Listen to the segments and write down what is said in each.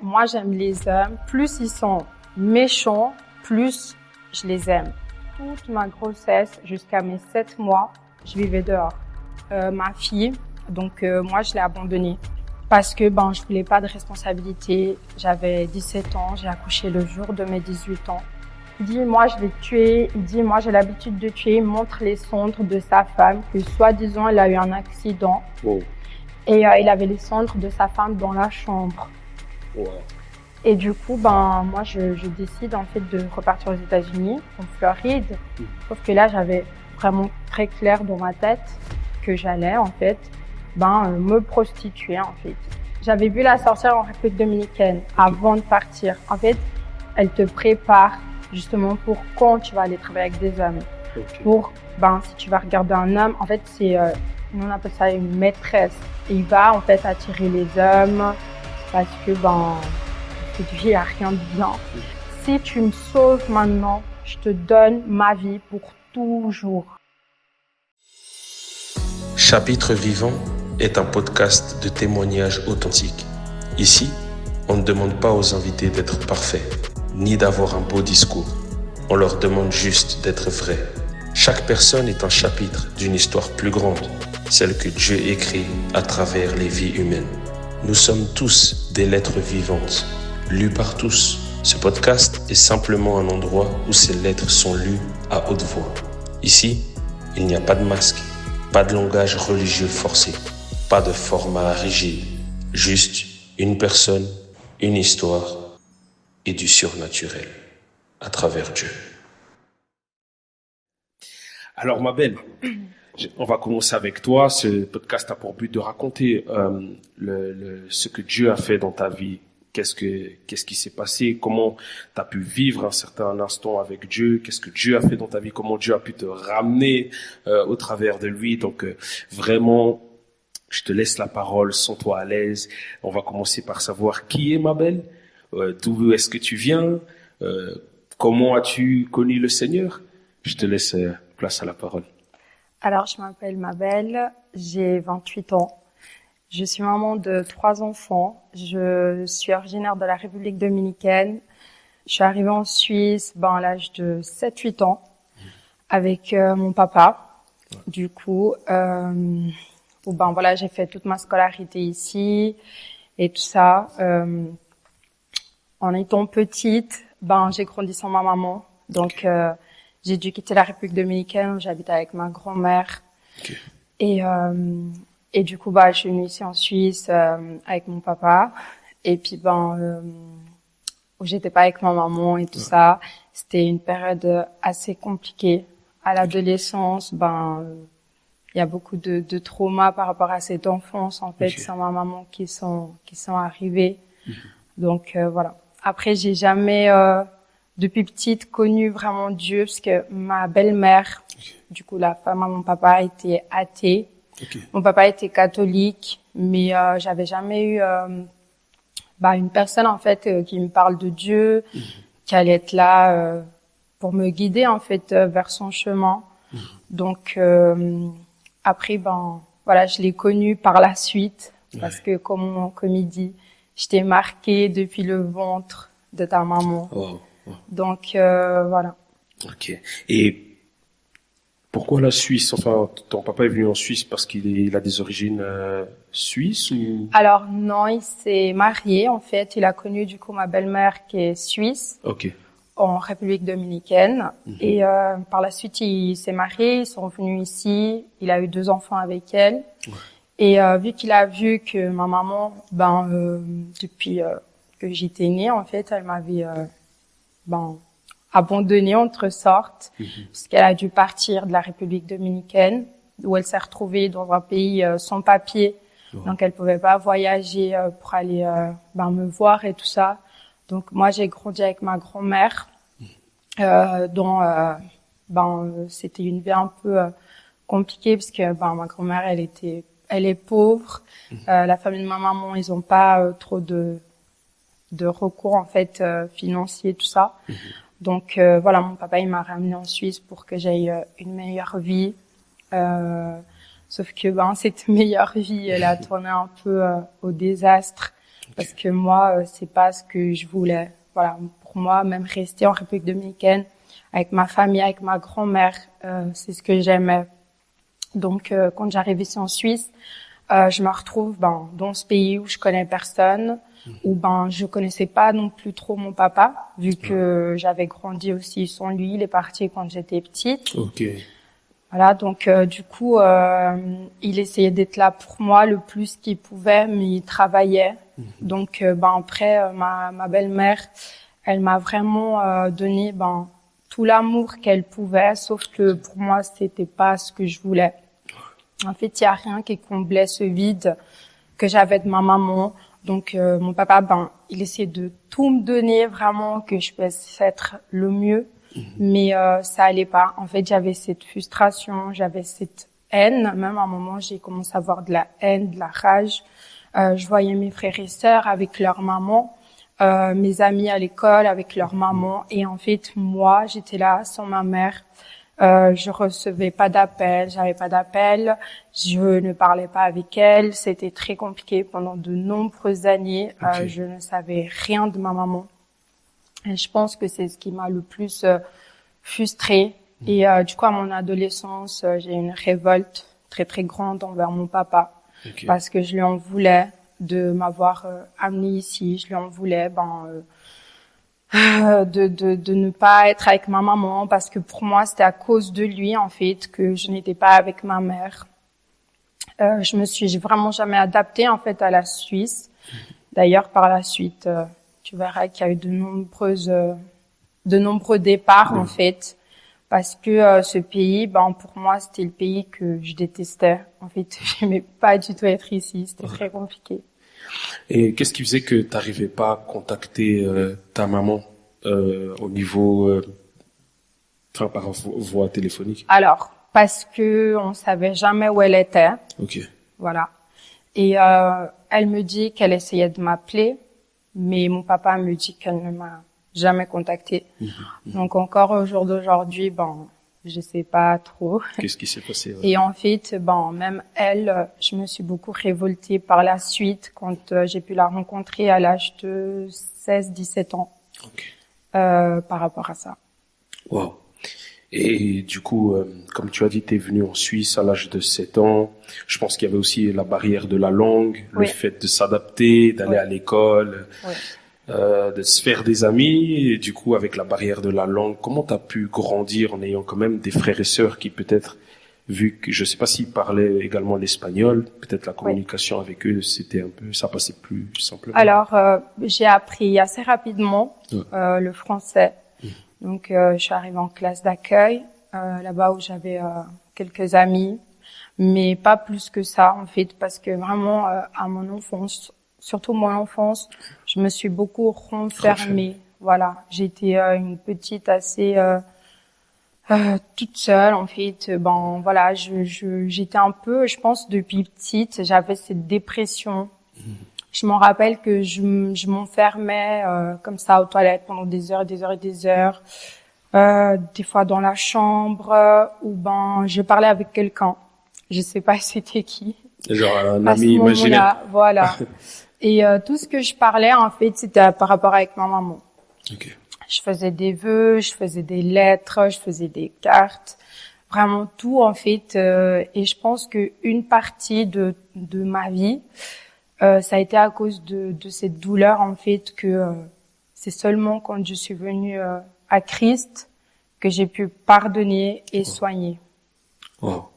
moi j'aime les hommes. Plus ils sont méchants, plus je les aime. Toute ma grossesse, jusqu'à mes 7 mois, je vivais dehors. Ma fille, donc moi je l'ai abandonnée parce que je voulais pas de responsabilité. J'avais 17 ans, j'ai accouché le jour de mes 18 ans. Il dit moi je vais tuer, il dit moi j'ai l'habitude de tuer, il montre les cendres de sa femme que soi-disant il a eu un accident. Wow. Et il avait les cendres de sa femme dans la chambre. Wow. Et du coup, moi, je décide en fait de repartir aux États-Unis, en Floride. Sauf que là, j'avais vraiment très clair dans ma tête que j'allais en fait, me prostituer en fait. J'avais vu la sorcière en République dominicaine avant de partir. En fait, elle te prépare justement pour quand tu vas aller travailler avec des hommes. Okay. Pour, si tu vas regarder un homme, en fait, c'est, nous on appelle ça une maîtresse. Et il va en fait attirer les hommes parce que il n'y a rien de bien. Si tu me sauves maintenant, je te donne ma vie pour toujours. Chapitre Vivant est un podcast de témoignages authentiques. Ici, on ne demande pas aux invités d'être parfaits, ni d'avoir un beau discours. On leur demande juste d'être vrais. Chaque personne est un chapitre d'une histoire plus grande, celle que Dieu écrit à travers les vies humaines. Nous sommes tous des lettres vivantes, lues par tous. Ce podcast est simplement un endroit où ces lettres sont lues à haute voix. Ici, il n'y a pas de masque, pas de langage religieux forcé, pas de format rigide, juste une personne, une histoire et du surnaturel à travers Dieu. Alors ma belle, on va commencer avec toi. Ce podcast a pour but de raconter ce que Dieu a fait dans ta vie. Qu'est-ce qui s'est passé? Comment tu as pu vivre un certain instant avec Dieu? Qu'est-ce que Dieu a fait dans ta vie? Comment Dieu a pu te ramener au travers de lui? Donc vraiment, je te laisse la parole, sens-toi à l'aise. On va commencer par savoir qui est Mabel, d'où est-ce que tu viens, comment as-tu connu le Seigneur? Je te laisse place à la parole. Alors, je m'appelle Mabel, j'ai 28 ans. Je suis maman de 3 enfants. Je suis originaire de la République dominicaine. Je suis arrivée en Suisse à l'âge de 7-8 ans avec mon papa. Du coup, j'ai fait toute ma scolarité ici et tout ça. En étant petite, j'ai grandi sans ma maman. Donc, j'ai dû quitter la République dominicaine où j'habite avec ma grand-mère. Okay. Et du coup, je suis venue ici en Suisse avec mon papa. Et puis, où j'étais pas avec ma maman et tout ça. C'était une période assez compliquée. À l'adolescence, il y a beaucoup de traumas par rapport à cette enfance, en fait, sans ma maman qui sont arrivés. Donc, voilà. Après, j'ai jamais, depuis petite, connu vraiment Dieu parce que ma belle-mère, du coup, la femme à mon papa, était athée. Okay. Mon papa était catholique, mais j'avais jamais eu une personne en fait qui me parle de Dieu, qui allait être là pour me guider en fait vers son chemin. Donc après je l'ai connu par la suite parce que comme il dit, je t'ai marqué depuis le ventre de ta maman. Wow. Donc voilà. OK. Et pourquoi la Suisse? Enfin, ton papa est venu en Suisse parce qu'il a des origines suisses ou? Alors non, il s'est marié en fait. Il a connu du coup ma belle-mère qui est suisse. OK. En République dominicaine. Et par la suite, il s'est marié, ils sont revenus ici. Il a eu 2 enfants avec elle. Ouais. Et vu qu'il a vu que ma maman, depuis que j'étais née, en fait, elle m'avait abandonnée entre sortes, parce qu'elle a dû partir de la République dominicaine, où elle s'est retrouvée dans un pays sans papier. Donc, elle pouvait pas voyager pour aller me voir et tout ça. Donc, moi, j'ai grandi avec ma grand-mère, dont c'était une vie un peu compliquée, parce que ma grand-mère, elle est pauvre. La famille de ma maman, ils ont pas trop de recours en fait financier, tout ça. Donc mon papa il m'a ramenée en Suisse pour que j'aie une meilleure vie. Sauf que cette meilleure vie elle a tourné un peu au désastre parce que moi, c'est pas ce que je voulais. Voilà, pour moi, même rester en République dominicaine avec ma famille, avec ma grand-mère, c'est ce que j'aimais. Donc, quand j'arrive ici en Suisse, je me retrouve dans ce pays où je connais personne, où je connaissais pas non plus trop mon papa, vu que j'avais grandi aussi sans lui. Il est parti quand j'étais petite. Ok. Voilà, donc du coup, il essayait d'être là pour moi le plus qu'il pouvait, mais il travaillait. Donc, après, ma belle-mère, elle m'a vraiment donné tout l'amour qu'elle pouvait, sauf que pour moi, c'était pas ce que je voulais. En fait, il y a rien qui comblait ce vide que j'avais de ma maman. Donc, mon papa, il essayait de tout me donner, vraiment, que je puisse être le mieux. Mais ça allait pas. En fait, j'avais cette frustration, j'avais cette haine. Même à un moment, j'ai commencé à avoir de la haine, de la rage. Je voyais mes frères et sœurs avec leur maman, mes amis à l'école avec leur maman. Et en fait, moi, j'étais là sans ma mère. Je recevais pas d'appel, j'avais pas d'appel, je ne parlais pas avec elle. C'était très compliqué pendant de nombreuses années. Je ne savais rien de ma maman. Et je pense que c'est ce qui m'a le plus frustrée. Et du coup, à mon adolescence, j'ai eu une révolte très très grande envers mon papa, parce que je lui en voulais de m'avoir amenée ici. Je lui en voulais de ne pas être avec ma maman, parce que pour moi, c'était à cause de lui en fait que je n'étais pas avec ma mère. J'ai vraiment jamais adapté en fait à la Suisse. D'ailleurs, par la suite, tu verras qu'il y a eu de nombreux départs en fait, parce que ce pays, pour moi, c'était le pays que je détestais. En fait, j'aimais pas du tout être ici. C'était très compliqué. Et qu'est-ce qui faisait que t'arrivais pas à contacter ta maman au niveau, par voie téléphonique? Alors, parce que on savait jamais où elle était. Ok. Voilà. Et elle me dit qu'elle essayait de m'appeler, mais mon papa me dit qu'elle ne m'a jamais contactée. Donc encore au jour d'aujourd'hui, je sais pas trop. Qu'est-ce qui s'est passé? Et en fait, même elle, je me suis beaucoup révoltée par la suite quand j'ai pu la rencontrer à l'âge de 16-17 ans. Par rapport à ça. Wow. Et du coup, comme tu as dit, t'es venu en Suisse à l'âge de 7 ans. Je pense qu'il y avait aussi la barrière de la langue, le fait de s'adapter, d'aller à l'école, de se faire des amis. Et du coup, avec la barrière de la langue, comment t'as pu grandir en ayant quand même des frères et sœurs qui peut-être, vu que je sais pas s'ils parlaient également l'espagnol, peut-être la communication avec eux, c'était ça passait plus simplement. Alors, j'ai appris assez rapidement le français. Donc, je suis arrivée en classe d'accueil, là-bas où j'avais quelques amis, mais pas plus que ça, en fait, parce que vraiment, à mon enfance, surtout mon enfance, je me suis beaucoup renfermée. Voilà, j'étais une petite assez toute seule, en fait. Voilà, j'étais un peu, je pense, depuis petite, j'avais cette dépression. Je m'en rappelle que je m'enfermais comme ça aux toilettes pendant des heures et des heures et des heures. Des fois dans la chambre, ou je parlais avec quelqu'un. Je sais pas c'était qui. Genre un ami imaginaire. Voilà. Et tout ce que je parlais, en fait, c'était par rapport avec ma maman. Je faisais des vœux, je faisais des lettres, je faisais des cartes. Vraiment tout, en fait. Et je pense que une partie de ma vie, ça a été à cause de cette douleur, en fait, que c'est seulement quand je suis venue à Christ que j'ai pu pardonner et soigner. Wow.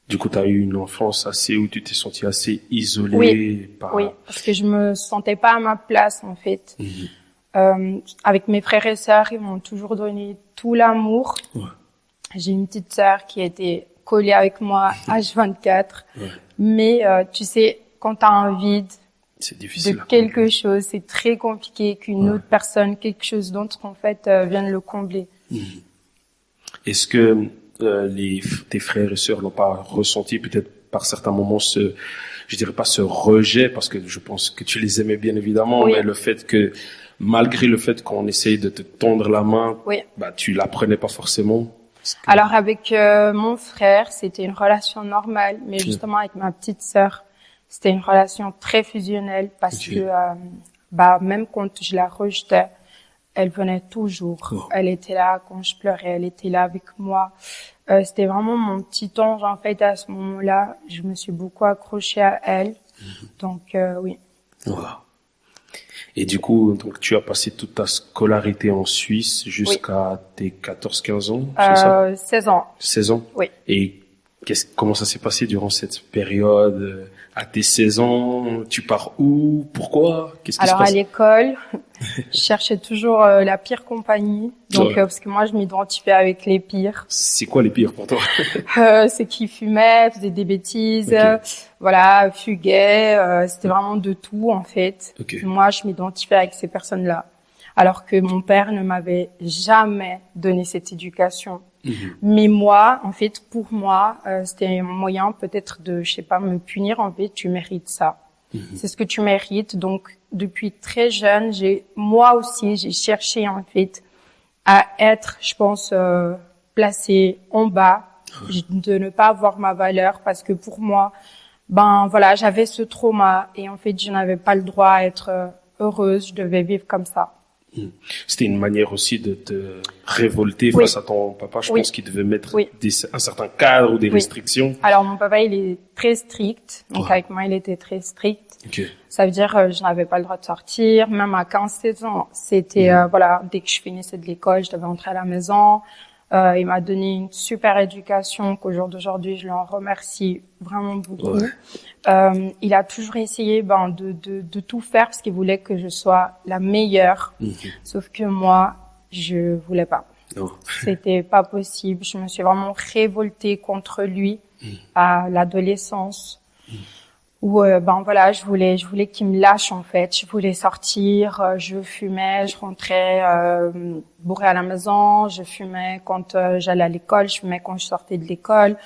Du coup, tu as eu une enfance où tu t'es sentie assez isolée. Oui, parce que je me sentais pas à ma place, en fait. Avec mes frères et sœurs, ils m'ont toujours donné tout l'amour. J'ai une petite sœur qui était collée avec moi H24. Mais tu sais, quand tu as un vide c'est difficile de quelque chose, c'est très compliqué qu'une autre personne, quelque chose d'autre, en fait, vienne le combler. Est-ce que tes frères et sœurs n'ont pas ressenti peut-être par certains moments je dirais pas ce rejet, parce que je pense que tu les aimais bien évidemment, mais le fait que malgré le fait qu'on essaye de te tendre la main, tu la prenais pas forcément? Alors avec mon frère, c'était une relation normale, mais justement avec ma petite sœur, C'était une relation très fusionnelle parce que même quand je la rejetais, elle venait toujours. Elle était là quand je pleurais, elle était là avec moi. C'était vraiment mon petit ange en fait à ce moment-là. Je me suis beaucoup accrochée à elle. Donc oui. Wow. Et du coup, donc tu as passé toute ta scolarité en Suisse jusqu'à tes 14-15 ans, c'est ça? 16 ans. 16 ans? Oui. Et comment ça s'est passé durant cette période? À tes 16 ans, tu pars où? Pourquoi? Qu'est-ce qui se passe? Alors à l'école, je cherchais toujours la pire compagnie. Donc parce que moi je m'identifiais avec les pires. C'est quoi les pires pour toi? C'est qui fumaient, faisaient des bêtises, voilà, fuguaient. C'était vraiment de tout en fait. Moi je m'identifiais avec ces personnes-là. Alors que mon père ne m'avait jamais donné cette éducation. Mais moi, en fait, pour moi, c'était un moyen peut-être de, je sais pas, me punir. En fait, tu mérites ça. C'est ce que tu mérites. Donc, depuis très jeune, moi aussi, j'ai cherché en fait à être, je pense, placée en bas, de ne pas avoir ma valeur, parce que pour moi, voilà, j'avais ce trauma et en fait, je n'avais pas le droit à être heureuse. Je devais vivre comme ça. C'était une manière aussi de te révolter face à ton papa. Je pense qu'il devait mettre un certain cadre ou des restrictions. Alors, mon papa, il est très strict. Donc, avec moi, il était très strict. Ça veut dire, je n'avais pas le droit de sortir. Même à 15-16 ans, c'était, voilà, dès que je finissais de l'école, je devais rentrer à la maison. Il m'a donné une super éducation qu'au jour d'aujourd'hui, je l'en remercie vraiment beaucoup. Il a toujours essayé de tout faire parce qu'il voulait que je sois la meilleure. Sauf que moi, je voulais pas. C'était pas possible. Je me suis vraiment révoltée contre lui à l'adolescence. Où voilà, je voulais qu'il me lâche en fait. Je voulais sortir, je fumais, je rentrais bourrée à la maison, je fumais quand j'allais à l'école, je fumais quand je sortais de l'école.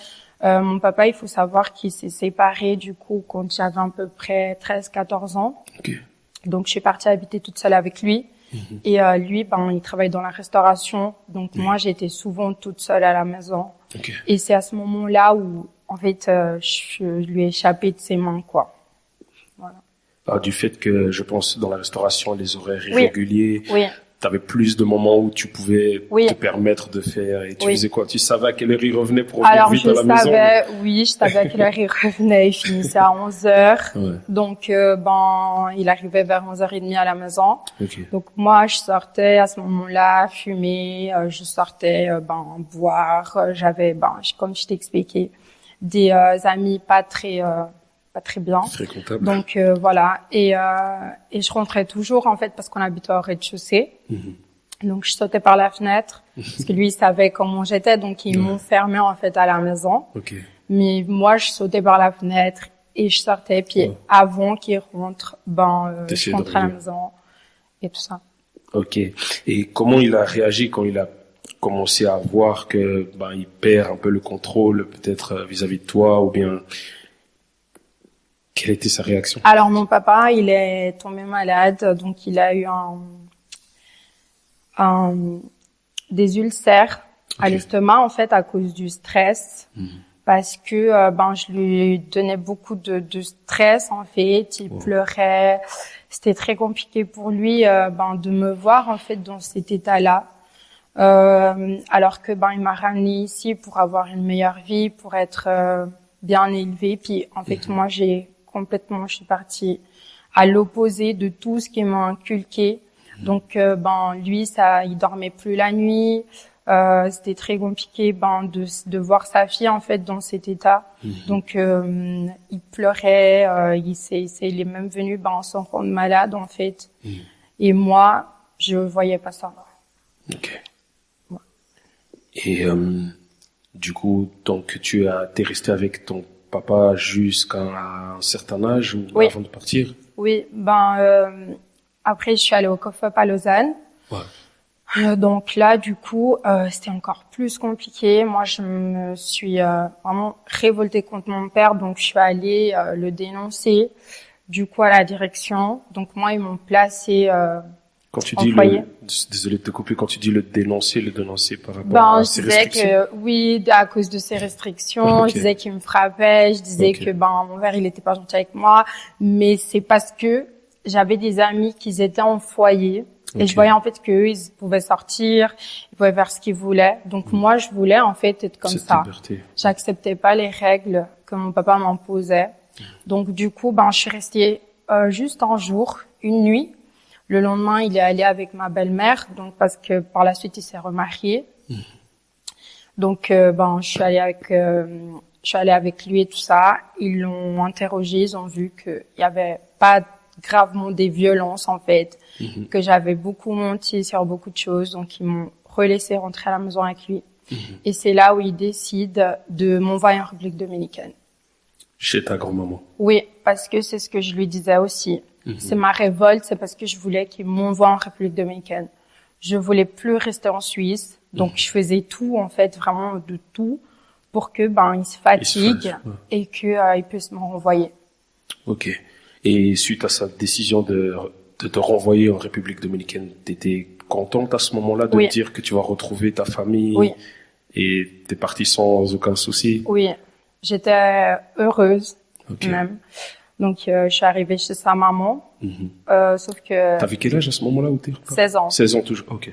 Mon papa, il faut savoir qu'il s'est séparé du coup quand j'avais à peu près 13-14 ans. Donc je suis partie habiter toute seule avec lui. Et lui, il travaille dans la restauration. Donc moi, j'étais souvent toute seule à la maison. Et c'est à ce moment-là où en fait, je lui ai échappé de ses mains, quoi. Voilà. Alors, du fait que, je pense, dans la restauration, les horaires irréguliers, t'avais plus de moments où tu pouvais te permettre de faire, et tu faisais quoi? Tu savais à quelle heure il revenait pour revenir vite à la maison? Je savais à quelle heure il revenait. Il finissait à 11h. Donc, il arrivait vers 11h30 à la maison. Donc, moi, je sortais à ce moment-là, fumer, je sortais, boire. J'avais, comme je t'ai expliqué, des amis pas très bien. Fréquentable. Donc voilà, et je rentrais toujours en fait parce qu'on habitait au rez-de-chaussée. Donc je sautais par la fenêtre parce que lui il savait comment j'étais, donc il m'enfermait en fait à la maison. Mais moi je sautais par la fenêtre et je sortais, puis avant qu'il rentre, je rentrais à la maison et tout ça. Et comment il a réagi quand il a commencé à voir que il perd un peu le contrôle peut-être vis-à-vis de toi, ou bien quelle était sa réaction? Alors mon papa, il est tombé malade, donc il a eu des ulcères à l'estomac en fait à cause du stress, parce que je lui donnais beaucoup de stress en fait. Il pleurait, c'était très compliqué pour lui de me voir en fait dans cet état-là. Alors que il m'a ramené ici pour avoir une meilleure vie, pour être bien élevé. Puis en fait moi je suis partie à l'opposé de tout ce qu'il m'a inculqué. Donc lui il dormait plus la nuit. C'était très compliqué de voir sa fille en fait dans cet état. Donc il pleurait, il est même venu s'en rendre malade en fait. Et moi je voyais pas ça. Et du coup, donc t'es resté avec ton papa jusqu'à un certain âge ou avant de partir? Oui, après je suis allée au COFOP à Lausanne. Donc là, du coup, c'était encore plus compliqué. Moi, je me suis vraiment révoltée contre mon père, donc je suis allée le dénoncer. Du coup, à la direction. Donc moi, ils m'ont placée Quand tu en dis foyer. désolé de te couper, quand tu dis le dénoncer par rapport Ben, à je ces disais restrictions. que oui, à cause de ces restrictions, Ok. je disais qu'il me frappait, je disais Ok. que mon père il était pas gentil avec moi, mais c'est parce que j'avais des amis qui étaient en foyer et Ok. je voyais en fait qu'eux ils pouvaient sortir, ils pouvaient faire ce qu'ils voulaient. Donc moi je voulais en fait être comme Cette ça. liberté. J'acceptais pas les règles que mon papa m'imposait. Donc du coup, je suis restée juste un jour, une nuit. Le lendemain, il est allé avec ma belle-mère, donc parce que par la suite, il s'est remarié. Donc je suis allée avec lui et tout ça. Ils l'ont interrogé, ils ont vu qu'il y avait pas gravement des violences en fait, que j'avais beaucoup menti sur beaucoup de choses, donc ils m'ont relaissé rentrer à la maison avec lui. Et c'est là où ils décident de m'envoyer en République dominicaine. Chez ta grand-maman. Oui, parce que c'est ce que je lui disais aussi. C'est ma révolte, c'est parce que je voulais qu'il m'envoie en République dominicaine. Je voulais plus rester en Suisse, donc je faisais tout en fait, vraiment de tout, pour que il se fatigue ouais. et que il puisse me renvoyer. Ok. Et suite à sa décision de te renvoyer en République dominicaine, t'étais contente à ce moment-là de Oui. te dire que tu vas retrouver ta famille Oui. et t'es partie sans aucun souci? Oui, j'étais heureuse Ok. même. Donc je suis arrivée chez sa maman, sauf que T'avais quel âge à ce moment-là où t'es 16 ans. 16 ans toujours, ok.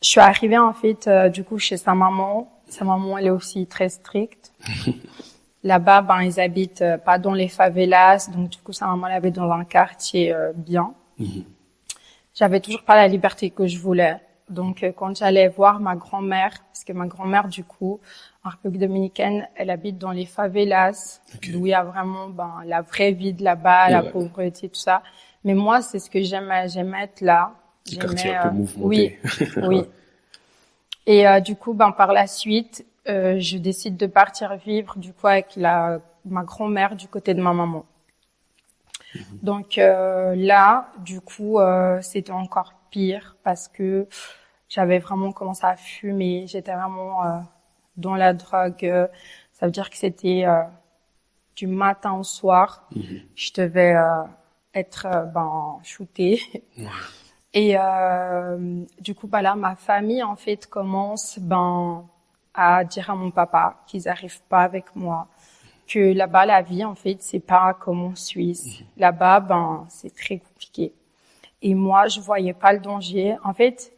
Je suis arrivée en fait du coup chez sa maman. Sa maman elle est aussi très stricte. Là-bas, ils habitent pas dans les favelas, donc du coup sa maman elle habite dans un quartier bien. J'avais toujours pas la liberté que je voulais. Donc quand j'allais voir ma grand-mère, parce que ma grand-mère du coup en République dominicaine, elle habite dans les favelas, Ok. où il y a vraiment la vraie vie de là-bas, la Ouais. pauvreté, tout ça. Mais moi, c'est ce que j'aimais être là. Petit quartier un peu mouvementé. Oui, oui. Et du coup, par la suite, je décide de partir vivre du coup avec ma grand-mère du côté de ma maman. Donc là, du coup, c'était encore pire parce que j'avais vraiment commencé à fumer. J'étais vraiment dans la drogue. Ça veut dire que c'était du matin au soir. Je devais être shootée. Ouais. Et du coup, là, ma famille en fait commence à dire à mon papa qu'ils arrivent pas avec moi, que là-bas la vie en fait c'est pas comme en Suisse. Là-bas, c'est très compliqué. Et moi, je voyais pas le danger. En fait,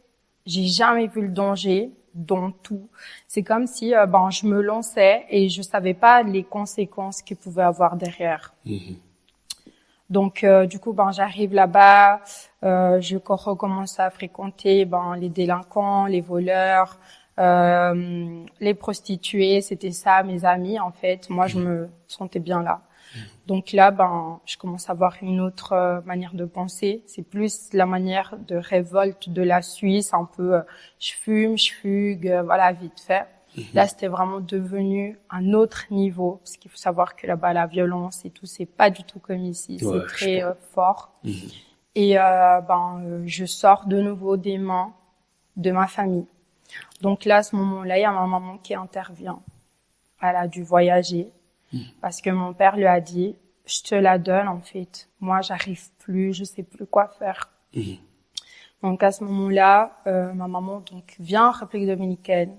j'ai jamais vu le danger dans tout. C'est comme si je me lançais et je savais pas les conséquences qu'il pouvait avoir derrière. Donc du coup j'arrive là-bas, je recommence à fréquenter les délinquants, les voleurs, les prostituées, c'était ça mes amis en fait. Moi je me sentais bien là. Donc là je commence à avoir une autre manière de penser, c'est plus la manière de révolte de la Suisse, un peu je fume, je fugue, voilà vite fait. Là, c'était vraiment devenu un autre niveau, parce qu'il faut savoir que là-bas, la violence et tout, c'est pas du tout comme ici, Ouais, c'est très fort. Et je sors de nouveau des mains de ma famille. Donc là, à ce moment-là, il y a ma maman qui intervient. Elle a dû voyager, parce que mon père lui a dit, je te la donne en fait. Moi, j'arrive plus, je sais plus quoi faire. Donc à ce moment-là, ma maman vient en République dominicaine.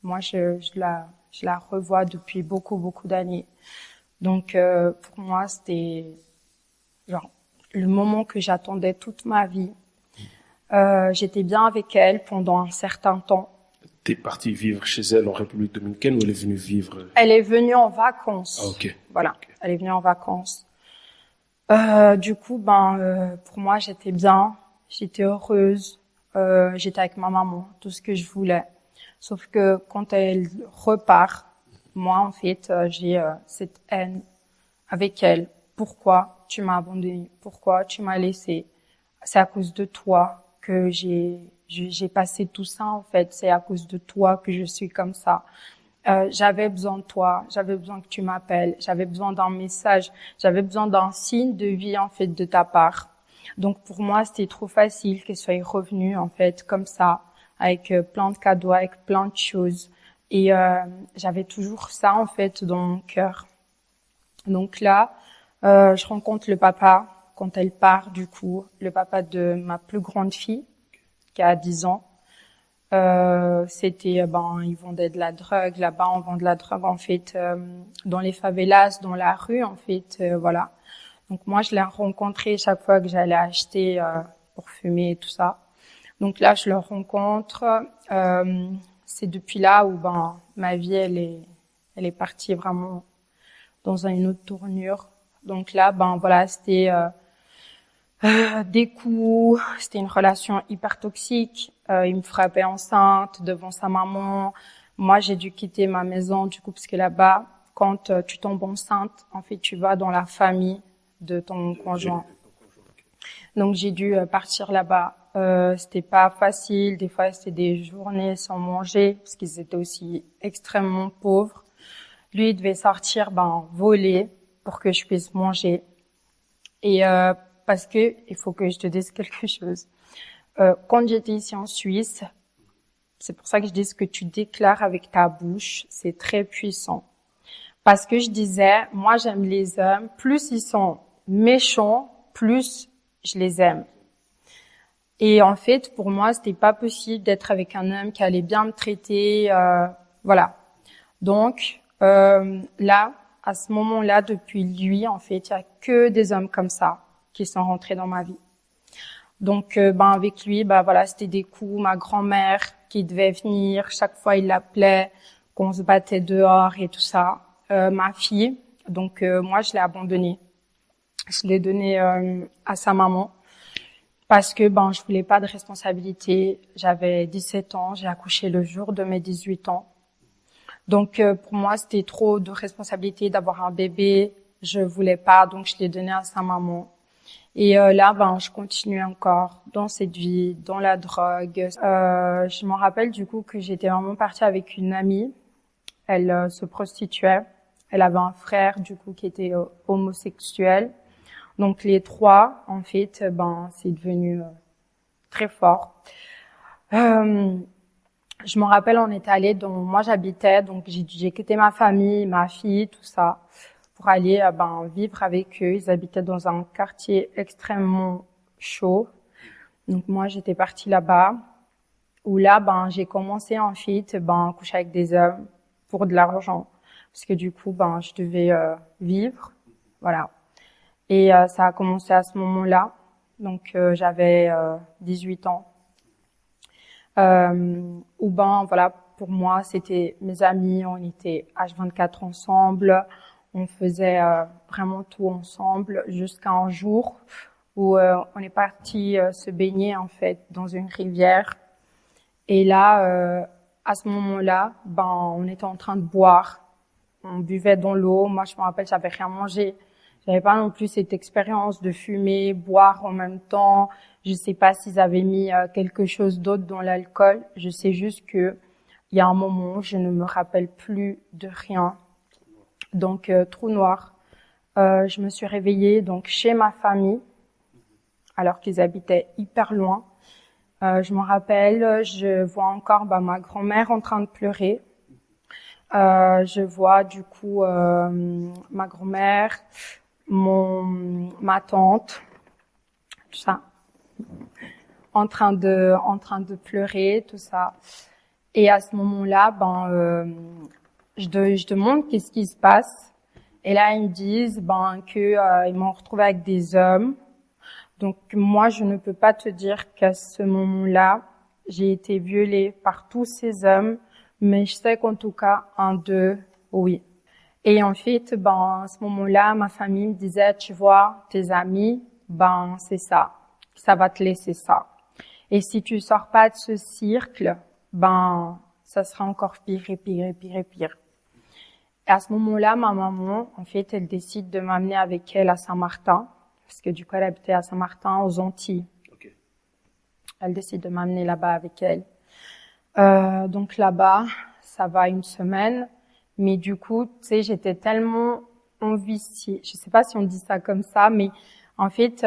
Moi, je la revois depuis beaucoup d'années. Donc, pour moi, c'était le moment que j'attendais toute ma vie. J'étais bien avec elle pendant un certain temps. T'es partie vivre chez elle en République dominicaine ou elle est venue vivre? Elle est venue en vacances. Ah, ok. Voilà, elle est venue en vacances. Du coup, pour moi, j'étais bien, j'étais heureuse, j'étais avec ma maman, tout ce que je voulais. Sauf que quand elle repart, moi, en fait, j'ai cette haine avec elle. Pourquoi tu m'as abandonnée? Pourquoi tu m'as laissée? C'est à cause de toi que j'ai passé tout ça, en fait. C'est à cause de toi que je suis comme ça. J'avais besoin de toi. J'avais besoin que tu m'appelles. J'avais besoin d'un message. J'avais besoin d'un signe de vie, en fait, de ta part. Donc, pour moi, c'était trop facile qu'elle soit revenue, en fait, comme ça, avec plein de cadeaux, avec plein de choses. Et j'avais toujours ça, en fait, dans mon cœur. Donc là, je rencontre le papa quand elle part, du coup, le papa de ma plus grande fille, qui a 10 ans, c'était, ils vendaient de la drogue. Là-bas, on vend de la drogue, en fait, dans les favelas, dans la rue, en fait, voilà. Donc, moi, je l'ai rencontré chaque fois que j'allais acheter, pour fumer et tout ça. Donc là, je le rencontre. C'est depuis là où, ma vie, elle est partie vraiment dans une autre tournure. Donc là, voilà, c'était, des coups, c'était une relation hyper toxique. Il me frappait enceinte devant sa maman. Moi, j'ai dû quitter ma maison du coup parce que là-bas, quand tu tombes enceinte, en fait, tu vas dans la famille de ton conjoint. Donc j'ai dû partir là-bas. C'était pas facile. Des fois, c'était des journées sans manger parce qu'ils étaient aussi extrêmement pauvres. Lui, il devait sortir, voler pour que je puisse manger. Et parce que il faut que je te dise quelque chose. Quand j'étais ici en Suisse, c'est pour ça que je dis ce que tu déclares avec ta bouche, c'est très puissant. Parce que je disais, moi j'aime les hommes, plus ils sont méchants, plus je les aime. Et en fait, pour moi, c'était pas possible d'être avec un homme qui allait bien me traiter, voilà. Donc là, à ce moment-là, depuis lui, en fait, il y a que des hommes comme ça qui sont rentrés dans ma vie. Donc, avec lui, voilà, c'était des coups. Ma grand-mère qui devait venir, chaque fois il l'appelait, qu'on se battait dehors et tout ça. Ma fille, donc moi je l'ai abandonnée. Je l'ai donnée à sa maman parce que je voulais pas de responsabilité. J'avais 17 ans, j'ai accouché le jour de mes 18 ans. Donc pour moi c'était trop de responsabilité d'avoir un bébé. Je voulais pas, donc je l'ai donné à sa maman. Et là, je continue encore dans cette vie, dans la drogue. Je me rappelle du coup que j'étais vraiment partie avec une amie. Elle se prostituait. Elle avait un frère du coup qui était homosexuel. Donc les trois, en fait, c'est devenu très fort. Je me rappelle, on était allé moi j'habitais, donc j'ai quitté ma famille, ma fille, tout ça, pour aller vivre avec eux. Ils habitaient dans un quartier extrêmement chaud. Donc moi j'étais partie là-bas, où là j'ai commencé en fait coucher avec des hommes pour de l'argent, parce que du coup je devais vivre, voilà. Et ça a commencé à ce moment-là, donc j'avais 18 ans. Où voilà, pour moi c'était mes amis, on était H24 ensemble. On faisait vraiment tout ensemble jusqu'à un jour où on est parti se baigner en fait dans une rivière. Et là, à ce moment-là, on était en train de boire. On buvait dans l'eau. Moi, je me rappelle, j'avais rien mangé. J'avais pas non plus cette expérience de fumer, boire en même temps. Je sais pas s'ils avaient mis quelque chose d'autre dans l'alcool. Je sais juste que il y a un moment, je ne me rappelle plus de rien. Donc trou noir. Je me suis réveillée donc chez ma famille, alors qu'ils habitaient hyper loin. Je me rappelle, je vois encore ma grand-mère en train de pleurer. Je vois du coup ma grand-mère, ma tante, tout ça, en train de pleurer, tout ça. Et à ce moment-là, je demande qu'est-ce qui se passe. Et là, ils me disent que ils m'ont retrouvée avec des hommes. Donc moi, je ne peux pas te dire qu'à ce moment-là, j'ai été violée par tous ces hommes, mais je sais qu'en tout cas, un d'eux, oui. Et en fait, à ce moment-là, ma famille me disait, tu vois, tes amis, c'est ça va te laisser ça. Et si tu sors pas de ce cercle, ça sera encore pire et pire et pire et pire. Et à ce moment-là, ma maman, en fait, elle décide de m'amener avec elle à Saint-Martin, parce que du coup, elle habitait à Saint-Martin, aux Antilles. Okay. Elle décide de m'amener là-bas avec elle. Donc là-bas, ça va une semaine, mais du coup, tu sais, j'étais tellement enviciée. Je sais pas si on dit ça comme ça, mais en fait,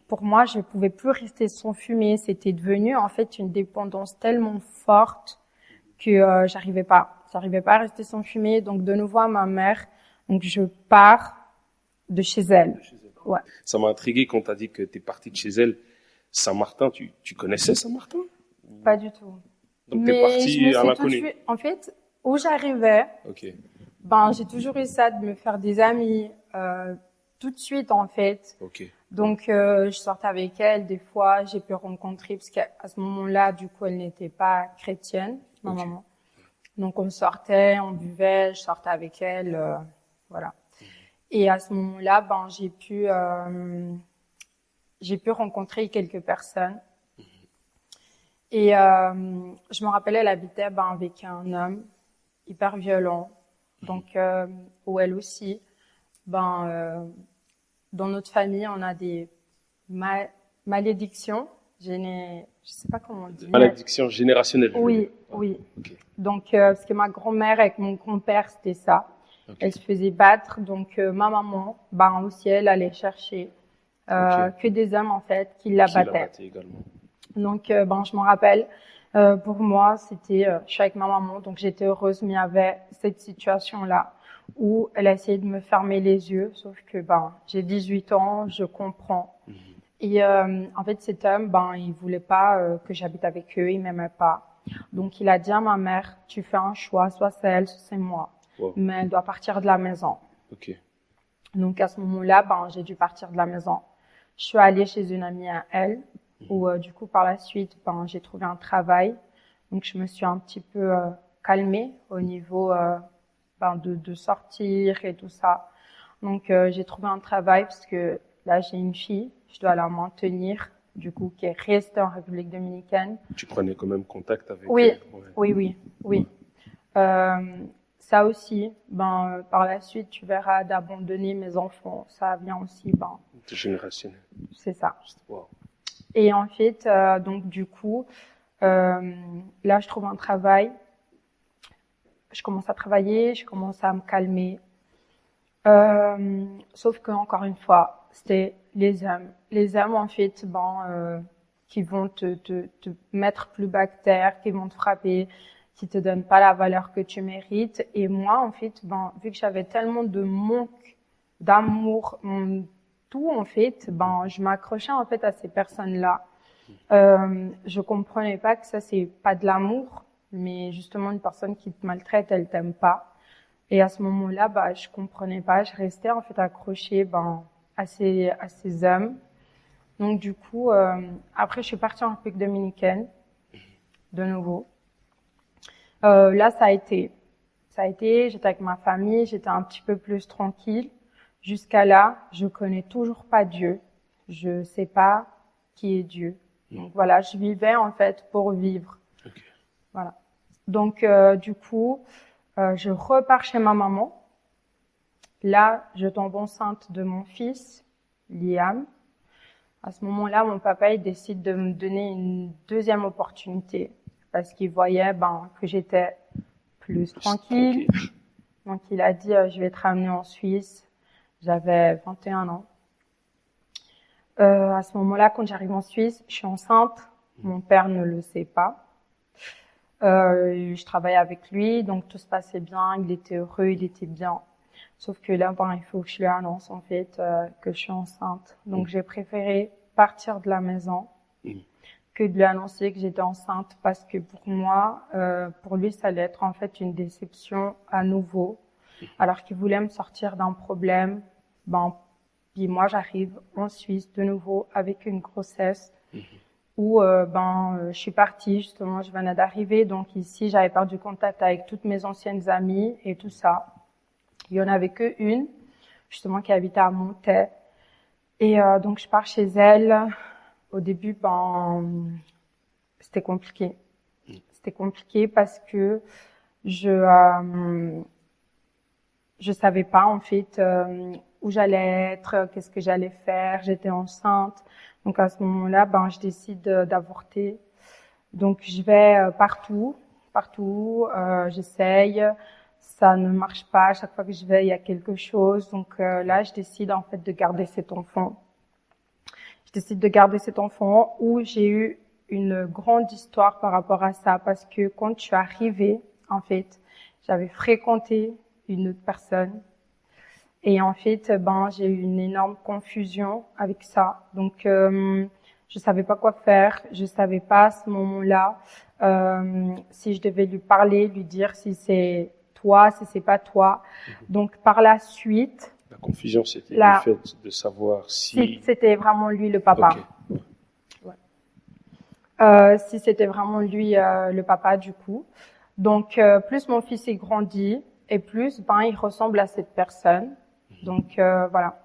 pour moi, je pouvais plus rester sans fumer. C'était devenu en fait une dépendance tellement forte que j'arrivais pas à rester sans fumer. Donc de nouveau à ma mère, donc je pars de chez elle. Ouais. Ça m'a intrigué quand tu as dit que tu es partie de chez elle. Saint-Martin, tu connaissais Saint-Martin? Pas du tout. Donc, tu es Mais je me partie suis à tout de l'inconnu. suite, en fait, où j'arrivais, Ok. j'ai toujours eu ça de me faire des amis, tout de suite, en fait. Ok. Donc, je sortais avec elle, des fois, j'ai pu rencontrer, parce qu'à ce moment-là, du coup, elle n'était pas chrétienne, ma Ok. maman. Donc, on sortait, on buvait, je sortais avec elle, voilà. Et à ce moment-là, j'ai pu rencontrer quelques personnes. Et je me rappelle, elle habitait avec un homme hyper violent. Donc, où elle aussi, dans notre famille, on a des malédictions. Je sais pas comment on dit. Malédiction générationnelle. je veux Oui, dire. oui. Ok. Donc, parce que ma grand-mère avec mon grand-père, c'était ça. Ok. Elle se faisait battre. Donc, ma maman, aussi, elle allait chercher Ok. que des hommes, en fait, qui la Qui l'a battaient. battu également. Donc, je me rappelle, pour moi, c'était, je suis avec ma maman, donc j'étais heureuse, mais il y avait cette situation-là où elle a essayé de me fermer les yeux, sauf que, j'ai 18 ans, je comprends. Et en fait, cet homme, il voulait pas que j'habite avec eux, il m'aimait pas. Donc, il a dit à ma mère, tu fais un choix, soit c'est elle, soit c'est moi. Wow. Mais elle doit partir de la maison. Ok. Donc, à ce moment-là, j'ai dû partir de la maison. Je suis allée chez une amie à elle, où du coup, par la suite, j'ai trouvé un travail. Donc, je me suis un petit peu calmée au niveau de sortir et tout ça. Donc, j'ai trouvé un travail parce que là, j'ai une fille, je dois la maintenir, du coup, qui est restée en République dominicaine. Tu prenais quand même contact avec Oui, elle. Ouais. oui. Ça aussi, par la suite, tu verras d'abandonner mes enfants. Ça vient aussi, C'est générationnel. c'est ça. Wow. Et en fait, donc du coup, là, je trouve un travail. Je commence à travailler, je commence à me calmer. Sauf que encore une fois, c'était les hommes. Les hommes, en fait, qui vont te mettre plus bas que terre, qui vont te frapper, qui te donnent pas la valeur que tu mérites. Et moi, en fait, vu que j'avais tellement de manque d'amour, tout, en fait, je m'accrochais, en fait, à ces personnes-là. Je comprenais pas que ça, c'est pas de l'amour, mais justement, une personne qui te maltraite, elle t'aime pas. Et à ce moment-là, je comprenais pas. Je restais, en fait, accrochée, à ces hommes. Donc, du coup, après, je suis partie en République dominicaine, de nouveau. Là, ça a été, j'étais avec ma famille, j'étais un petit peu plus tranquille. Jusqu'à là, je connais toujours pas Dieu. Je sais pas qui est Dieu. Donc voilà, je vivais en fait pour vivre. Ok. Voilà. Donc du coup, je repars chez ma maman. Là, je tombe enceinte de mon fils, Liam. À ce moment-là, mon papa il décide de me donner une deuxième opportunité parce qu'il voyait que j'étais plus tranquille. Donc il a dit je vais te ramener en Suisse. J'avais 21 ans. À ce moment-là, quand j'arrive en Suisse, je suis enceinte. Mon père ne le sait pas. Je travaillais avec lui, donc tout se passait bien. Il était heureux, il était bien. Sauf que là, il faut que je lui annonce en fait que je suis enceinte. Donc j'ai préféré partir de la maison que de lui annoncer que j'étais enceinte parce que pour moi, pour lui, ça allait être en fait une déception à nouveau. Alors qu'il voulait me sortir d'un problème, puis moi j'arrive en Suisse de nouveau avec une grossesse où je suis partie justement, je venais d'arriver, donc ici j'avais perdu contact avec toutes mes anciennes amies et tout ça. Il y en avait que une justement qui habitait à Montaix et donc je pars chez elle. Au début, c'était compliqué. C'était compliqué parce que je savais pas en fait où j'allais être, qu'est-ce que j'allais faire. J'étais enceinte, donc à ce moment-là, je décide d'avorter. Donc je vais partout, j'essaye, ça ne marche pas. À chaque fois que je vais, il y a quelque chose. Donc là, je décide en fait de garder cet enfant. Je décide de garder cet enfant où j'ai eu une grande histoire par rapport à ça parce que quand je suis arrivée, en fait, j'avais fréquenté une autre personne Et en fait, j'ai eu une énorme confusion avec ça. Donc, je savais pas quoi faire. Je savais pas à ce moment-là si je devais lui parler, lui dire si c'est toi, si c'est pas toi. Donc, par la suite, La confusion, c'était le fait de savoir si c'était vraiment lui le papa. Ok. Si c'était vraiment lui le papa du coup. Donc, plus mon fils est grandi et plus il ressemble à cette personne. Donc, voilà.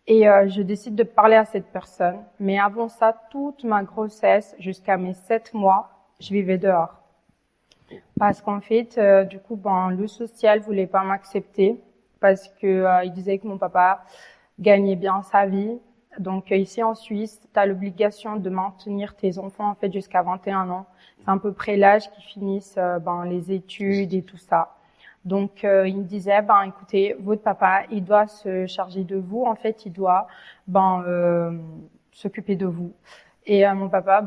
Et je décide de parler à cette personne. Mais avant ça, toute ma grossesse, jusqu'à mes 7 mois, je vivais dehors. Parce qu'en fait, du coup, le social voulait pas m'accepter parce que il disait que mon papa gagnait bien sa vie. Donc ici en Suisse, tu as l'obligation de maintenir tes enfants en fait jusqu'à 21 ans. C'est à peu près l'âge qu'ils finissent les études et tout ça. Donc il me disait écoutez, votre papa, il doit se charger de vous, en fait, il doit s'occuper de vous. Et mon papa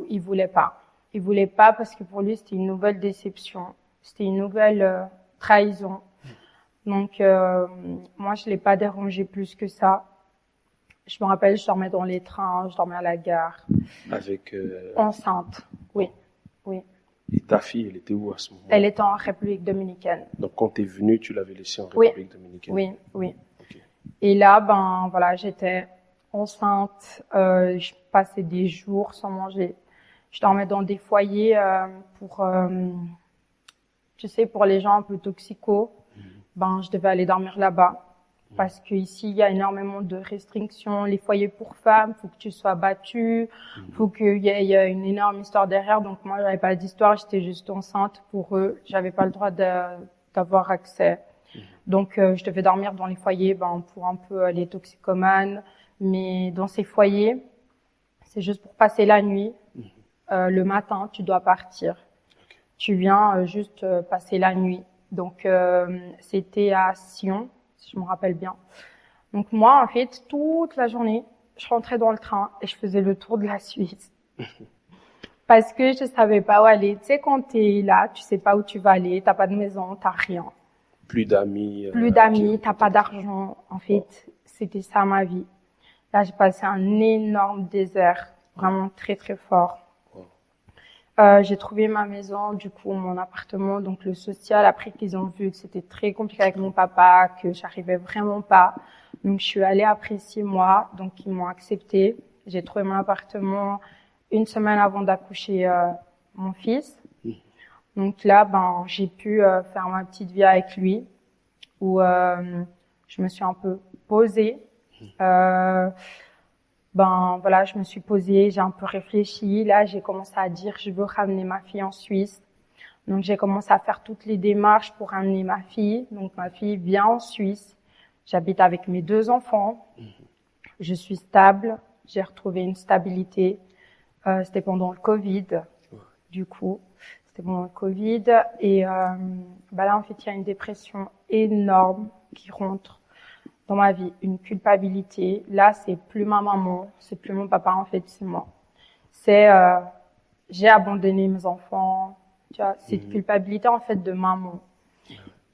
il voulait pas. Il voulait pas parce que pour lui, c'était une nouvelle déception, c'était une nouvelle trahison. Donc moi je l'ai pas dérangé plus que ça. Je me rappelle, je dormais dans les trains, je dormais à la gare. Avec enceinte, oui. Et ta fille, elle était où à ce moment? Elle était en République dominicaine. Donc quand t'es venue, tu l'avais laissée en République dominicaine. Oui. Okay. Et là, j'étais enceinte. Je passais des jours sans manger. Je dormais dans des foyers pour les gens un peu toxicos. Je devais aller dormir là-bas. Parce que ici il y a énormément de restrictions. Les foyers pour femmes, faut que tu sois battue, faut qu'il y ait une énorme histoire derrière. Donc moi, j'avais pas d'histoire, j'étais juste enceinte. Pour eux, j'avais pas le droit d'avoir accès. Donc je devais dormir dans les foyers, pour un peu les toxicomanes. Mais dans ces foyers, c'est juste pour passer la nuit. Le matin, tu dois partir. Okay. Tu viens juste passer la nuit. Donc c'était à Sion. Si je me rappelle bien. Donc moi, en fait, toute la journée, je rentrais dans le train et je faisais le tour de la Suisse. Parce que je savais pas où aller. Tu sais, quand t'es là, tu sais pas où tu vas aller, t'as pas de maison, t'as rien. Plus d'amis. T'as pas d'argent. En fait, c'était ça ma vie. Là, j'ai passé un énorme désert, vraiment très très fort. J'ai trouvé ma maison, du coup mon appartement, donc le social. Après qu'ils ont vu que c'était très compliqué avec mon papa, que j'arrivais vraiment pas, donc je suis allée après 6 mois, donc ils m'ont accepté. J'ai trouvé mon appartement 1 semaine avant d'accoucher mon fils. Donc là, j'ai pu faire ma petite vie avec lui, où je me suis un peu posée. Je me suis posée, j'ai un peu réfléchi. Là, j'ai commencé à dire, je veux ramener ma fille en Suisse. Donc, j'ai commencé à faire toutes les démarches pour ramener ma fille. Donc, ma fille vient en Suisse. J'habite avec mes 2 enfants. Je suis stable. J'ai retrouvé une stabilité. C'était pendant le Covid, du coup. C'était pendant le Covid. Et là, en fait, il y a une dépression énorme qui rentre dans ma vie, une culpabilité. Là, c'est plus ma maman, c'est plus mon papa, en fait, c'est moi. C'est j'ai abandonné mes enfants, tu vois, cette culpabilité en fait de maman.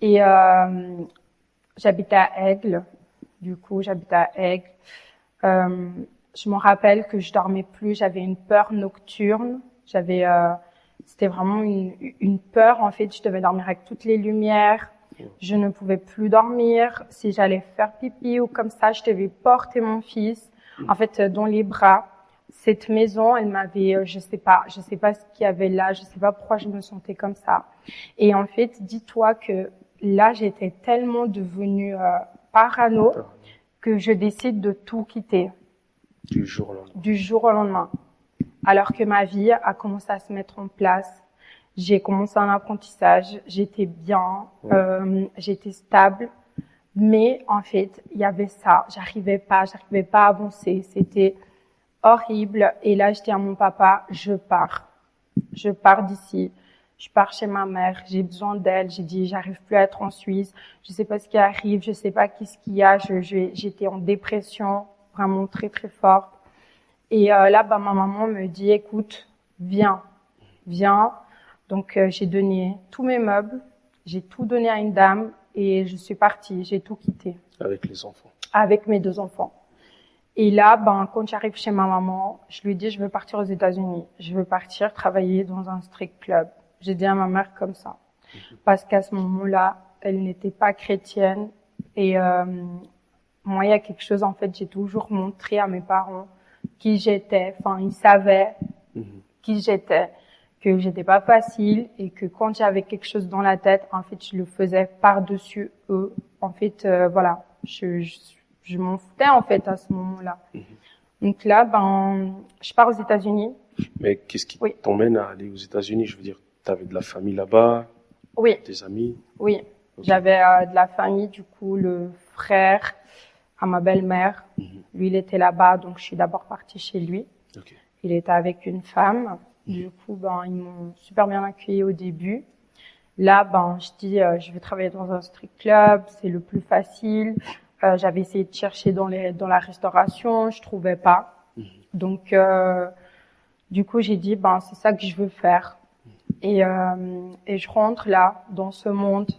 Et j'habitais à Aigle, du coup, j'habitais à Aigle. Je me rappelle que je dormais plus, j'avais une peur nocturne, c'était vraiment une peur en fait, je devais dormir avec toutes les lumières. Je ne pouvais plus dormir. Si j'allais faire pipi ou comme ça, je devais porter mon fils, en fait, dans les bras. Cette maison, elle m'avait, je sais pas ce qu'il y avait là, je sais pas pourquoi je me sentais comme ça. Et en fait, dis-toi que là, j'étais tellement devenue parano que je décide de tout quitter. Du jour au lendemain. Du jour au lendemain. Alors que ma vie a commencé à se mettre en place. J'ai commencé un apprentissage, j'étais bien, j'étais stable, mais en fait, il y avait ça, j'arrivais pas à avancer, c'était horrible. Et là, je dis à mon papa, je pars d'ici, je pars chez ma mère, j'ai besoin d'elle. J'ai dit, j'arrive plus à être en Suisse, je sais pas ce qui arrive, je sais pas qu'est-ce qu'il y a, j'étais en dépression, vraiment très très forte. Et là, ma maman me dit, écoute, viens. Donc j'ai donné tous mes meubles, j'ai tout donné à une dame et je suis partie. J'ai tout quitté. Avec les enfants. Avec mes 2 enfants. Et là, quand j'arrive chez ma maman, je lui dis, je veux partir aux États-Unis. Je veux partir travailler dans un strip club. J'ai dit à ma mère comme ça. Parce qu'à ce moment-là, elle n'était pas chrétienne. Et moi, il y a quelque chose, en fait, j'ai toujours montré à mes parents qui j'étais. Enfin, ils savaient qui j'étais, que j'étais pas facile et que quand j'avais quelque chose dans la tête, en fait, je le faisais par-dessus eux. En fait, voilà, je m'en foutais, en fait, à ce moment-là. Donc là, je pars aux États-Unis. Mais qu'est-ce qui t'emmène à aller aux États-Unis? Je veux dire, t'avais de la famille là-bas? Oui. Des amis? Oui. Okay. J'avais de la famille, du coup, le frère à ma belle-mère. Lui, il était là-bas, donc je suis d'abord partie chez lui. Okay. Il était avec une femme. Du coup, ils m'ont super bien accueilli au début. Là, je dis, je vais travailler dans un strip club, c'est le plus facile. J'avais essayé de chercher dans la restauration, je trouvais pas. Donc, du coup, j'ai dit, c'est ça que je veux faire. Et je rentre là, dans ce monde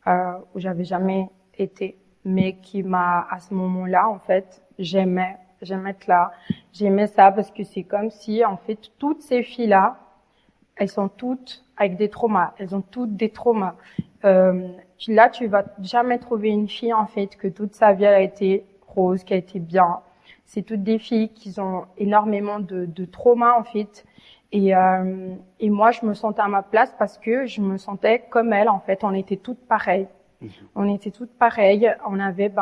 où j'avais jamais été, mais qui m'a, à ce moment-là, en fait, j'aimais être là. J'aimais ça parce que c'est comme si, en fait, toutes ces filles-là, elles sont toutes avec des traumas. Elles ont toutes des traumas. Là, tu vas jamais trouver une fille, en fait, que toute sa vie, elle a été rose, qui a été bien. C'est toutes des filles qui ont énormément de traumas, en fait. Et moi, je me sentais à ma place parce que je me sentais comme elle, en fait. On était toutes pareilles. On était toutes pareilles. On avait,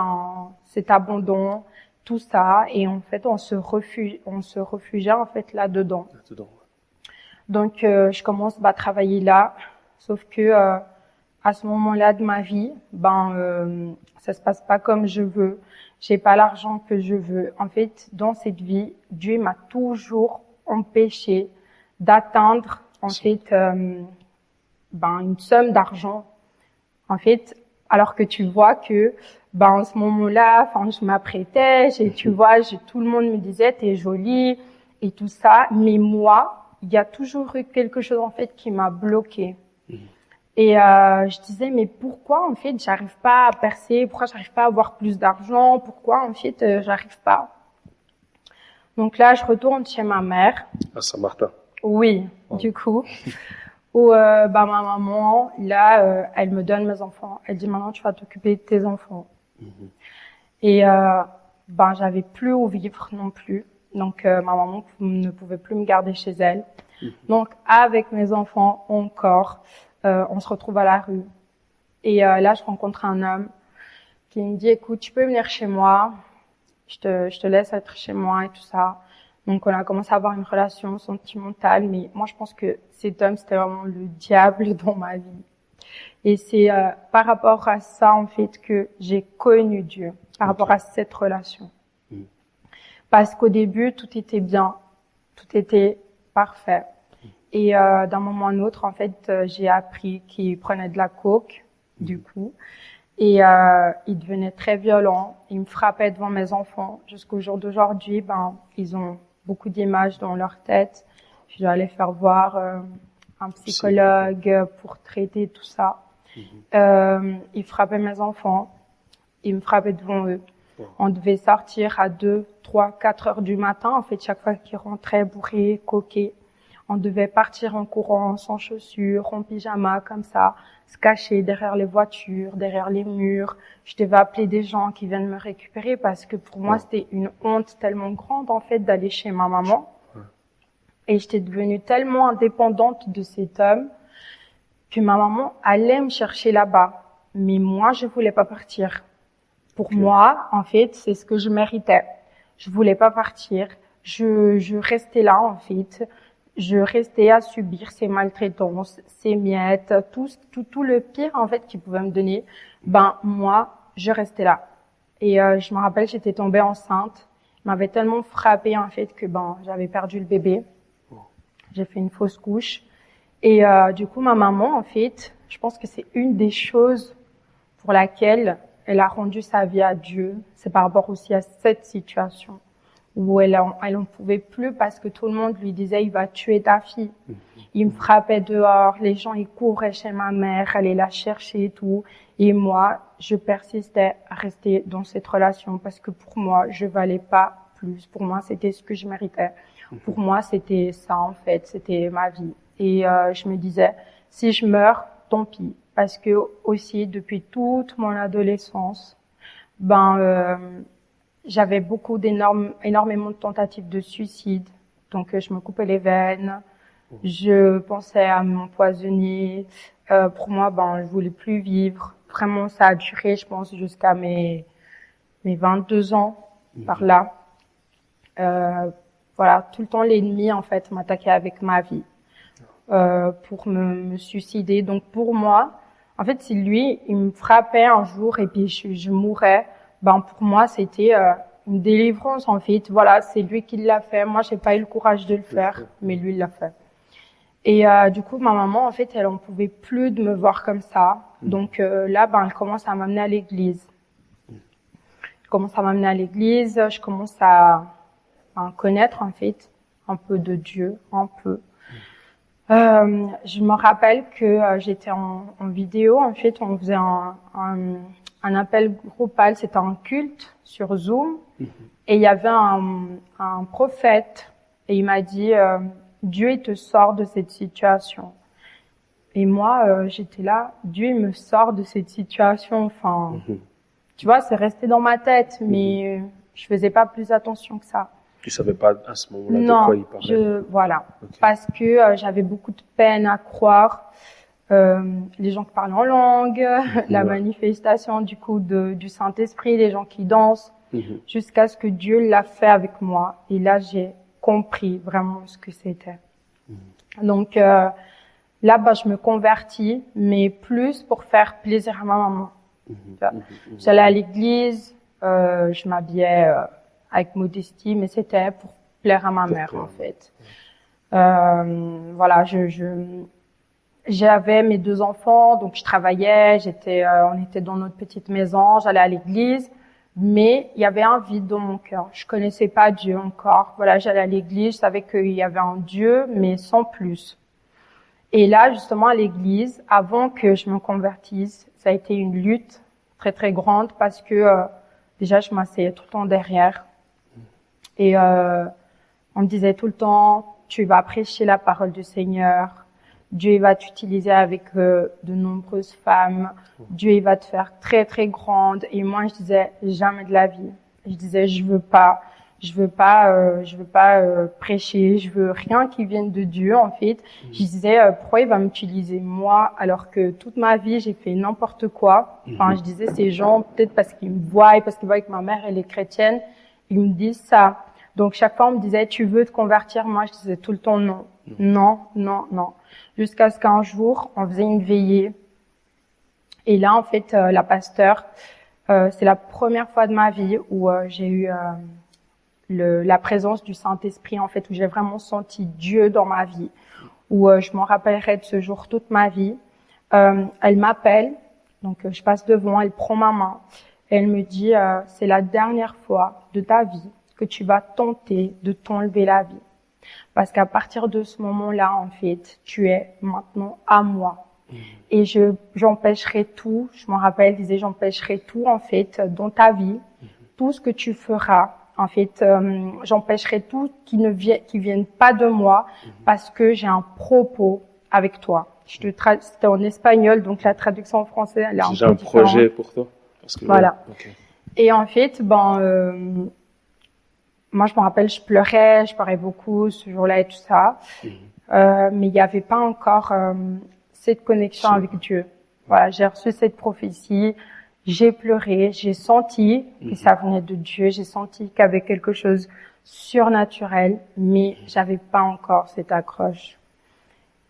cet abandon, tout ça. Et en fait, on se réfugiait, en fait, là-dedans. Donc, je commence à travailler là. Sauf que, à ce moment-là de ma vie, ça se passe pas comme je veux. J'ai pas l'argent que je veux. En fait, dans cette vie, Dieu m'a toujours empêché d'atteindre, en fait, une somme d'argent. En fait, alors que tu vois que, en ce moment-là, je m'apprêtais, tu vois, tout le monde me disait, t'es jolie et tout ça. Mais moi, il y a toujours eu quelque chose, en fait, qui m'a bloquée. Et je disais, mais pourquoi, en fait, j'arrive pas à percer? Pourquoi j'arrive pas à avoir plus d'argent? Pourquoi, en fait, j'arrive pas? Donc là, je retourne chez ma mère. À Saint-Martin. Oui, du coup. Où, ma maman, là, elle me donne mes enfants. Elle dit, maintenant, tu vas t'occuper de tes enfants. Et, j'avais plus où vivre non plus. Donc, ma maman ne pouvait plus me garder chez elle. Donc, avec mes enfants encore, on se retrouve à la rue. Et là, je rencontre un homme qui me dit, écoute, tu peux venir chez moi. Je te laisse être chez moi et tout ça. Donc, on a commencé à avoir une relation sentimentale. Mais moi, je pense que cet homme, c'était vraiment le diable dans ma vie. Et c'est par rapport à ça, en fait, que j'ai connu Dieu. Par rapport à cette relation. Parce qu'au début, tout était bien. Tout était parfait. Et d'un moment à un autre, en fait, j'ai appris qu'il prenait de la coke, du coup. Et il devenait très violent. Il me frappait devant mes enfants. Jusqu'au jour d'aujourd'hui, ils ont beaucoup d'images dans leur tête. Je dois aller faire voir un psychologue pour traiter tout ça. Il frappait mes enfants. Il me frappait devant eux. On devait sortir à 2, 3, 4 heures du matin. En fait, chaque fois qu'ils rentraient bourrés, coqués, on devait partir en courant, sans chaussures, en pyjama, comme ça, se cacher derrière les voitures, derrière les murs. Je devais appeler des gens qui viennent me récupérer parce que pour moi, c'était une honte tellement grande, en fait, d'aller chez ma maman. Et j'étais devenue tellement indépendante de cet homme que ma maman allait me chercher là-bas. Mais moi, je voulais pas partir. Pour moi, en fait, c'est ce que je méritais. Je voulais pas partir. Je restais là, en fait. Je restais à subir ces maltraitances, ces miettes, tout le pire, en fait, qu'ils pouvaient me donner. Moi, je restais là. Et je me rappelle, j'étais tombée enceinte. Il m'avait tellement frappée, en fait, que j'avais perdu le bébé. J'ai fait une fausse couche. Et du coup, ma maman, en fait, je pense que c'est une des choses pour laquelle elle a rendu sa vie à Dieu. C'est par rapport aussi à cette situation où elle en pouvait plus parce que tout le monde lui disait, il va tuer ta fille. Il me frappait dehors, les gens ils couraient chez ma mère, allaient la chercher et tout. Et moi, je persistais à rester dans cette relation parce que pour moi, je valais pas plus. Pour moi, c'était ce que je méritais. Pour moi, c'était ça en fait, c'était ma vie. Et je me disais, si je meurs, tant pis. Parce que aussi, depuis toute mon adolescence, j'avais énormément de tentatives de suicide. Donc, je me coupais les veines. Je pensais à m'empoisonner. Pour moi, je voulais plus vivre. Vraiment, ça a duré, je pense, jusqu'à mes 22 ans, par là. Voilà, tout le temps, l'ennemi, en fait, m'attaquait avec ma vie, pour me suicider. Donc, pour moi, en fait, si lui, il me frappait un jour et puis je mourrais, pour moi, c'était, une délivrance, en fait. Voilà, c'est lui qui l'a fait. Moi, j'ai pas eu le courage de le faire, mais lui, il l'a fait. Et du coup, ma maman, en fait, elle en pouvait plus de me voir comme ça. Donc là, elle commence à m'amener à l'église. Je commence à connaître, en fait, un peu de Dieu, un peu. Je me rappelle que j'étais en vidéo. En fait, on faisait un appel groupal. C'était un culte sur Zoom. Et il y avait un prophète. Et il m'a dit... Dieu, il te sort de cette situation. Et moi, j'étais là, Dieu, il me sort de cette situation. Enfin, tu vois, c'est resté dans ma tête, mais je faisais pas plus attention que ça. Tu savais pas à ce moment-là de quoi il parlait? Voilà. Okay. Parce que j'avais beaucoup de peine à croire. Les gens qui parlent en langue, la manifestation du coup du Saint-Esprit, les gens qui dansent, jusqu'à ce que Dieu l'a fait avec moi. Et là, j'ai compris vraiment ce que c'était. Donc là, je me convertis, mais plus pour faire plaisir à ma maman. J'allais à l'église, je m'habillais avec modestie, mais c'était pour plaire à ma mère en fait. Voilà, j'avais mes 2 enfants, donc je travaillais, on était dans notre petite maison, j'allais à l'église. Mais il y avait un vide dans mon cœur. Je connaissais pas Dieu encore. Voilà, j'allais à l'église, je savais qu'il y avait un Dieu, mais sans plus. Et là, justement, à l'église, avant que je me convertisse, ça a été une lutte très très grande parce que déjà, je m'asseyais tout le temps derrière. Et on me disait tout le temps, tu vas prêcher la parole du Seigneur. Dieu va t'utiliser avec de nombreuses femmes. Dieu il va te faire très très grande. Et moi je disais jamais de la vie. Je disais je veux pas prêcher. Je veux rien qui vienne de Dieu en fait. Je disais pourquoi il va m'utiliser moi alors que toute ma vie j'ai fait n'importe quoi. Enfin je disais ces gens peut-être parce qu'ils me voient, parce qu'ils voient que ma mère elle est chrétienne, ils me disent ça. Donc chaque fois on me disait tu veux te convertir, moi je disais tout le temps non. Non. Jusqu'à ce qu'un jour, on faisait une veillée. Et là, en fait, la pasteur, c'est la première fois de ma vie où j'ai eu la présence du Saint-Esprit, en fait, où j'ai vraiment senti Dieu dans ma vie, où je m'en rappellerai de ce jour toute ma vie. Elle m'appelle, donc je passe devant, elle prend ma main, et elle me dit, c'est la dernière fois de ta vie que tu vas tenter de t'enlever la vie. Parce qu'à partir de ce moment-là, en fait, tu es maintenant à moi. Et j'empêcherai tout, je me rappelle, elle disait, j'empêcherai tout, en fait, dans ta vie, tout ce que tu feras. En fait, j'empêcherai tout qui vienne pas de moi, parce que j'ai un propos avec toi. C'était en espagnol, donc la traduction en français, elle est un peu différente. J'ai un projet pour toi. Parce que, voilà. Okay. Et en fait, moi, je me rappelle, je pleurais beaucoup ce jour-là et tout ça. Mais il n'y avait pas encore cette connexion avec Dieu. Voilà, j'ai reçu cette prophétie, j'ai pleuré, j'ai senti que ça venait de Dieu, j'ai senti qu'il y avait quelque chose surnaturel, mais j'avais pas encore cette accroche.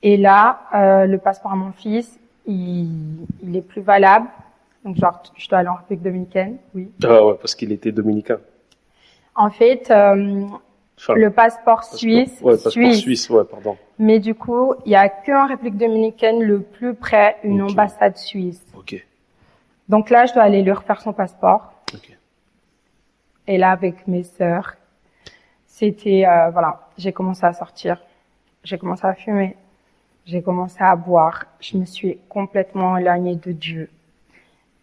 Et là, le passeport à mon fils, il est plus valable. Donc, genre, je dois aller en République dominicaine, oui. Ah ouais, parce qu'il était dominicain. En fait, le passeport suisse. Ouais, passeport suisse, ouais, pardon. Mais du coup, il y a qu'en République dominicaine le plus près une ambassade suisse. Ok. Donc là, je dois aller lui refaire son passeport. Ok. Et là, avec mes sœurs, c'était, voilà, j'ai commencé à sortir. J'ai commencé à fumer. j'ai commencé à boire. Je me suis complètement éloignée de Dieu.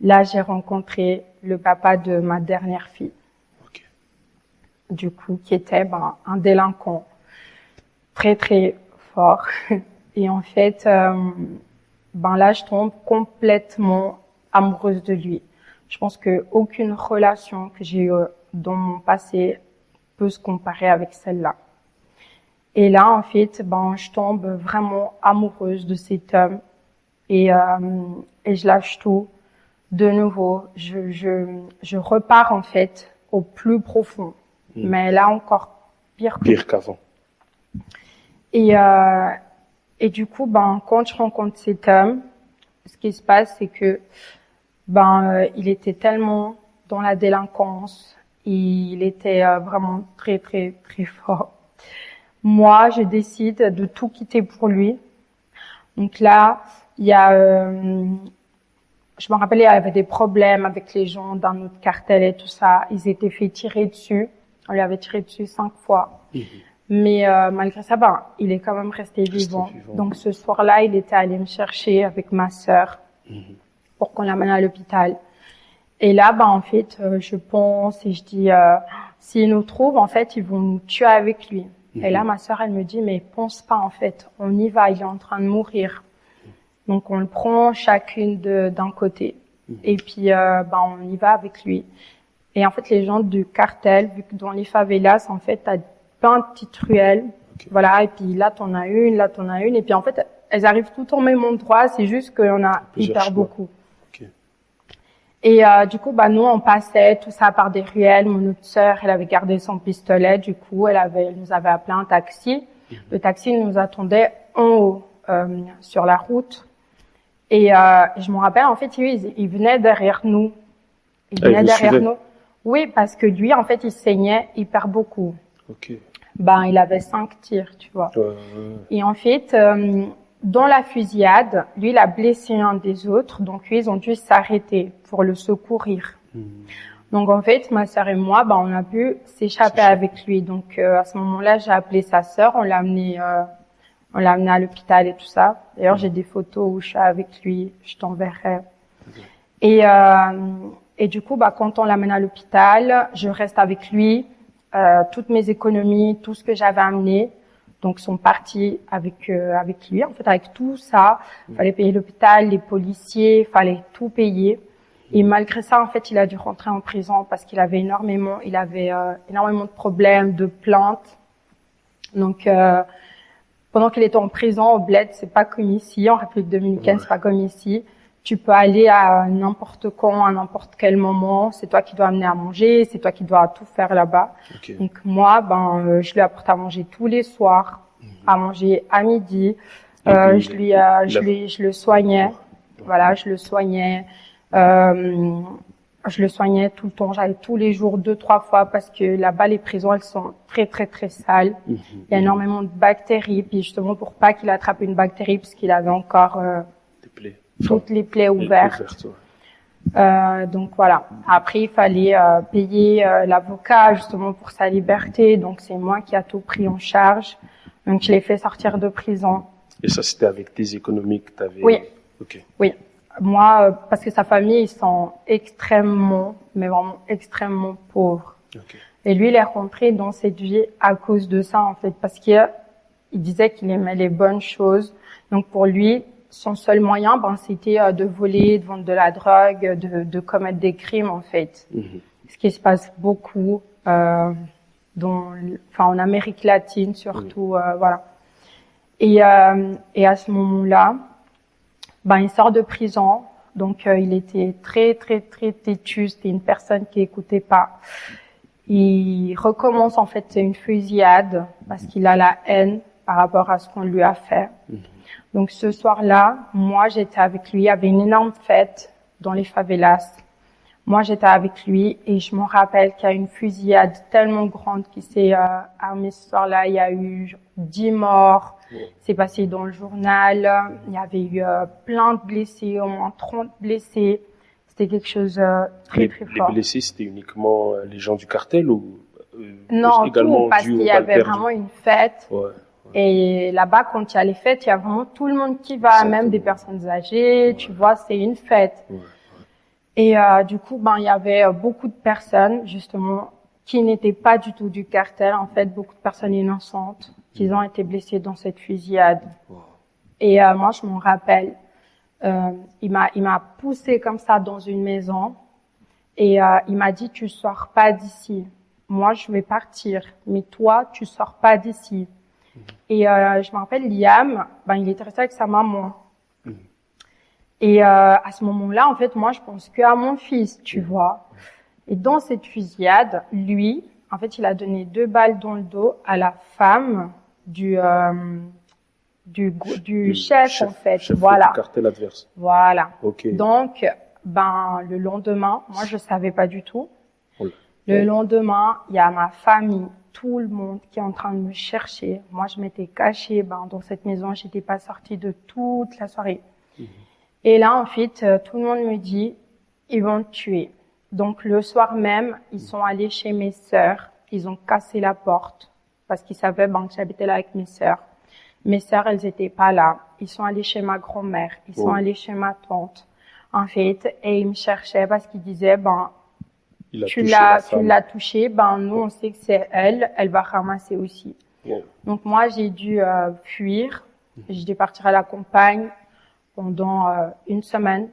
Là, j'ai rencontré le papa de ma dernière fille. Ok. Du coup, qui était un délinquant très très fort. Et en fait, là, je tombe complètement amoureuse de lui. Je pense que aucune relation que j'ai eue dans mon passé peut se comparer avec celle-là. Et là, en fait, je tombe vraiment amoureuse de cet homme et je lâche tout. De nouveau, je repars en fait au plus profond, mais là encore pire qu'avant. Et du coup, quand je rencontre cet homme, ce qui se passe, c'est que il était tellement dans la délinquance, il était vraiment très très très fort. Moi, je décide de tout quitter pour lui. Donc là, il y a, je me rappelle, il y avait des problèmes avec les gens d'un autre cartel et tout ça. Ils étaient fait tirer dessus. On lui avait tiré dessus 5 fois. Mais malgré ça, il est quand même resté vivant. Donc ce soir-là, il était allé me chercher avec ma sœur pour qu'on l'amène à l'hôpital. Et là, en fait, je pense et je dis, s'ils nous trouvent, en fait, ils vont nous tuer avec lui. Et là, ma sœur, elle me dit, mais pense pas, en fait, on y va, il est en train de mourir. Donc, on le prend chacune d'un côté. Et puis, on y va avec lui. Et en fait, les gens du cartel, vu que dans les favelas, en fait, t'as plein de petites ruelles. Okay. Voilà. Et puis là, t'en as une, là, t'en as une. Et puis, en fait, elles arrivent tout au même endroit. C'est juste qu'il y en a hyper beaucoup. Okay. Et du coup, nous, on passait tout ça par des ruelles. Mon autre sœur, elle avait gardé son pistolet. Du coup, elle nous avait appelé un taxi. Le taxi nous attendait en haut, sur la route. Et je me rappelle, en fait, il venait derrière nous. Il venait derrière nous. Oui, parce que lui, en fait, il saignait hyper beaucoup. Okay. Il avait 5 tirs, tu vois. Et en fait, dans la fusillade, lui, il a blessé un des autres. Donc, lui, ils ont dû s'arrêter pour le secourir. Donc, en fait, ma sœur et moi, on a pu s'échapper avec lui. Donc, à ce moment-là, j'ai appelé sa sœur. On l'a amené à l'hôpital et tout ça. D'ailleurs, j'ai des photos où je suis avec lui. Je t'enverrai. Et du coup, quand on l'amène à l'hôpital, je reste avec lui. Toutes mes économies, tout ce que j'avais amené, donc sont partis avec lui. En fait, avec tout ça, fallait payer l'hôpital, les policiers, fallait tout payer. Et malgré ça, en fait, il a dû rentrer en prison parce qu'il avait énormément de problèmes, de plaintes. Donc, pendant qu'il était en prison au bled, c'est pas comme ici, en République dominicaine, c'est pas comme ici. Tu peux aller à n'importe quand, à n'importe quel moment. C'est toi qui dois amener à manger, c'est toi qui dois tout faire là-bas. Okay. Donc moi, je lui apporte à manger tous les soirs, à manger à midi. Je le soignais. Voilà, je le soignais. Je le soignais tout le temps. J'allais tous les jours 2-3 fois parce que là-bas, les prisons, elles sont très, très, très sales. Il y a énormément de bactéries. Puis justement, pour pas qu'il attrape une bactérie, parce qu'il avait encore toutes les plaies ouvertes. Donc voilà. Après, il fallait payer l'avocat justement pour sa liberté. Donc c'est moi qui a tout pris en charge. Donc je l'ai fait sortir de prison. Et ça, c'était avec tes économies que tu avais. Oui. Okay. Oui. Moi, parce que sa famille, ils sont extrêmement, mais vraiment extrêmement pauvres. Okay. Et lui, il est rentré dans cette vie à cause de ça, en fait, parce qu'il disait qu'il aimait les bonnes choses. Donc pour lui, son seul moyen, c'était de voler, de vendre de la drogue, de commettre des crimes, en fait. Ce qui se passe beaucoup en Amérique latine, surtout, voilà. Et à ce moment-là, il sort de prison, donc il était très très très têtu. C'était une personne qui écoutait pas. Il recommence en fait une fusillade parce qu'il a la haine par rapport à ce qu'on lui a fait. Donc ce soir-là, moi j'étais avec lui. Il y avait une énorme fête dans les favelas. Moi j'étais avec lui et je me rappelle qu'il y a une fusillade tellement grande qui s'est armée ce soir-là. Il y a eu 10 morts. C'est passé dans le journal. Il y avait eu plein de blessés, au moins 30 blessés. C'était quelque chose très très fort. Les blessés, c'était uniquement les gens du cartel ou non, également tout, parce qu'il y avait vraiment une fête. Et là-bas, quand il y a les fêtes, il y a vraiment tout le monde qui va, Exactement. même des personnes âgées, tu vois, c'est une fête. Et du coup, il y avait beaucoup de personnes, justement, qui n'étaient pas du tout du cartel, en fait, beaucoup de personnes innocentes qui ont été blessées dans cette fusillade. Et moi, je m'en rappelle, il m'a poussé comme ça dans une maison et il m'a dit, tu sors pas d'ici. Moi, je vais partir, mais toi, tu sors pas d'ici. Et je me rappelle, Liam, il était resté avec sa maman. Et à ce moment-là, en fait, moi, je pense qu'à mon fils, tu vois. Et dans cette fusillade, lui, en fait, il a donné 2 balles dans le dos à la femme du chef, en fait. Chef Voilà. du cartel adverse. Voilà. Ok. Donc, le lendemain, moi, je savais pas du tout. Oh là. Le lendemain, il y a ma famille, tout le monde qui est en train de me chercher. Moi, je m'étais cachée, dans cette maison, j'étais pas sortie de toute la soirée. Et là, en fait, tout le monde me dit, ils vont te tuer. Donc, le soir même, ils sont allés chez mes sœurs. Ils ont cassé la porte parce qu'ils savaient que j'habitais là avec mes sœurs. Mes sœurs, elles étaient pas là. Ils sont allés chez ma grand-mère. Ils sont allés chez ma tante. En fait, et ils me cherchaient parce qu'ils disaient, tu l'as touché, nous, on sait que c'est elle. Elle va ramasser aussi. Donc, moi, j'ai dû fuir. J'ai dû partir à la campagne pendant 1 semaine.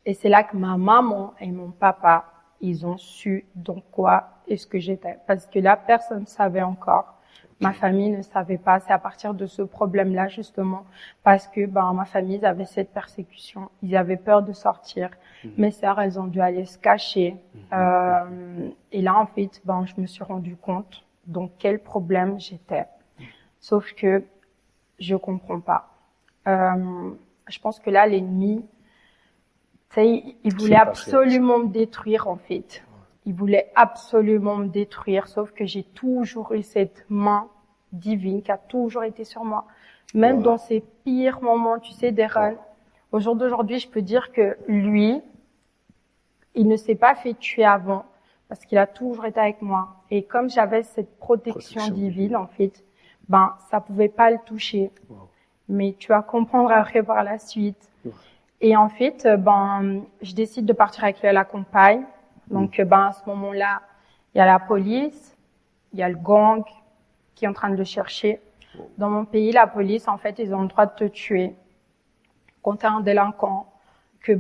Et c'est là que ma maman et mon papa, ils ont su dans quoi est-ce que j'étais. Parce que là, personne ne savait encore. Ma famille ne savait pas. C'est à partir de ce problème-là, justement, parce que ma famille, ils avaient cette persécution. Ils avaient peur de sortir. Mes sœurs, elles ont dû aller se cacher. Et là, en fait, je me suis rendu compte dans quel problème j'étais. Sauf que je comprends pas. Je pense que là, l'ennemi, il voulait absolument me détruire, en fait. Il voulait absolument me détruire, sauf que j'ai toujours eu cette main divine qui a toujours été sur moi. Même dans ces pires moments, tu sais, d'erreur. Au jour d'aujourd'hui, je peux dire que lui, il ne s'est pas fait tuer avant parce qu'il a toujours été avec moi. Et comme j'avais cette protection divine, en fait, ça pouvait pas le toucher. Mais tu vas comprendre après par la suite. Et en fait, je décide de partir avec lui à la campagne. Donc, à ce moment-là, il y a la police, il y a le gang qui est en train de le chercher. Dans mon pays, la police, en fait, ils ont le droit de te tuer quand t'es un délinquant, que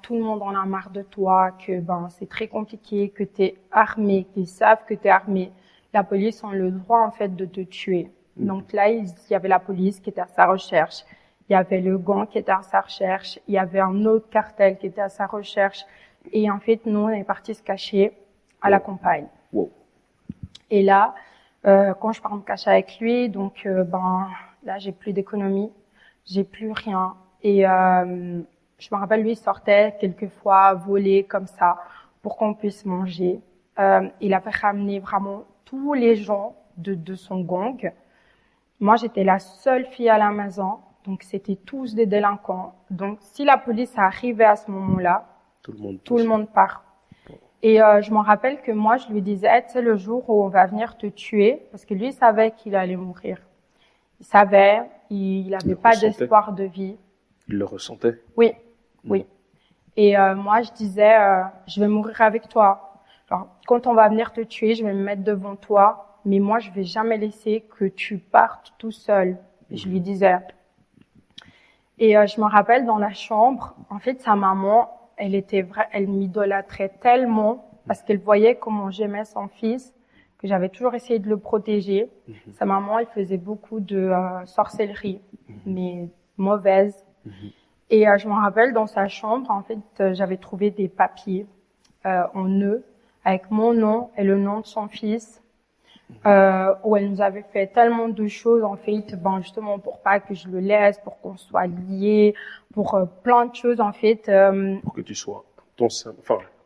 tout le monde en a marre de toi, que c'est très compliqué, que t'es armé, qu'ils savent que t'es armé. La police ont le droit, en fait, de te tuer. Donc là, il y avait la police qui était à sa recherche. Il y avait le gang qui était à sa recherche. Il y avait un autre cartel qui était à sa recherche. Et en fait, nous, on est partis se cacher à la campagne. Et là, quand je pars me cacher avec lui, donc là, j'ai plus d'économie, j'ai plus rien. Et je me rappelle, lui, il sortait quelquefois voler comme ça pour qu'on puisse manger. Il avait ramené vraiment tous les gens de son gang. Moi, j'étais la seule fille à la maison, donc c'était tous des délinquants. Donc, si la police arrivait à ce moment-là, tout le monde part. Et je me rappelle que moi, je lui disais, tu sais, le jour où on va venir te tuer, parce que lui, il savait qu'il allait mourir. Il savait, il avait pas d'espoir de vie. Il le ressentait? Oui, oui. Et moi, je disais, je vais mourir avec toi. Alors, quand on va venir te tuer, je vais me mettre devant toi. Mais moi, je vais jamais laisser que tu partes tout seul. Et je lui disais. Et je me rappelle dans la chambre, en fait, sa maman, elle m'idolâtrait tellement parce qu'elle voyait comment j'aimais son fils, que j'avais toujours essayé de le protéger. Sa maman, elle faisait beaucoup de sorcellerie, mais mauvaise. Et je me rappelle dans sa chambre, en fait, j'avais trouvé des papiers en nœud avec mon nom et le nom de son fils. Où elle nous avait fait tellement de choses, en fait, justement pour pas que je le laisse, pour qu'on soit liés, pour plein de choses, en fait. Pour que tu sois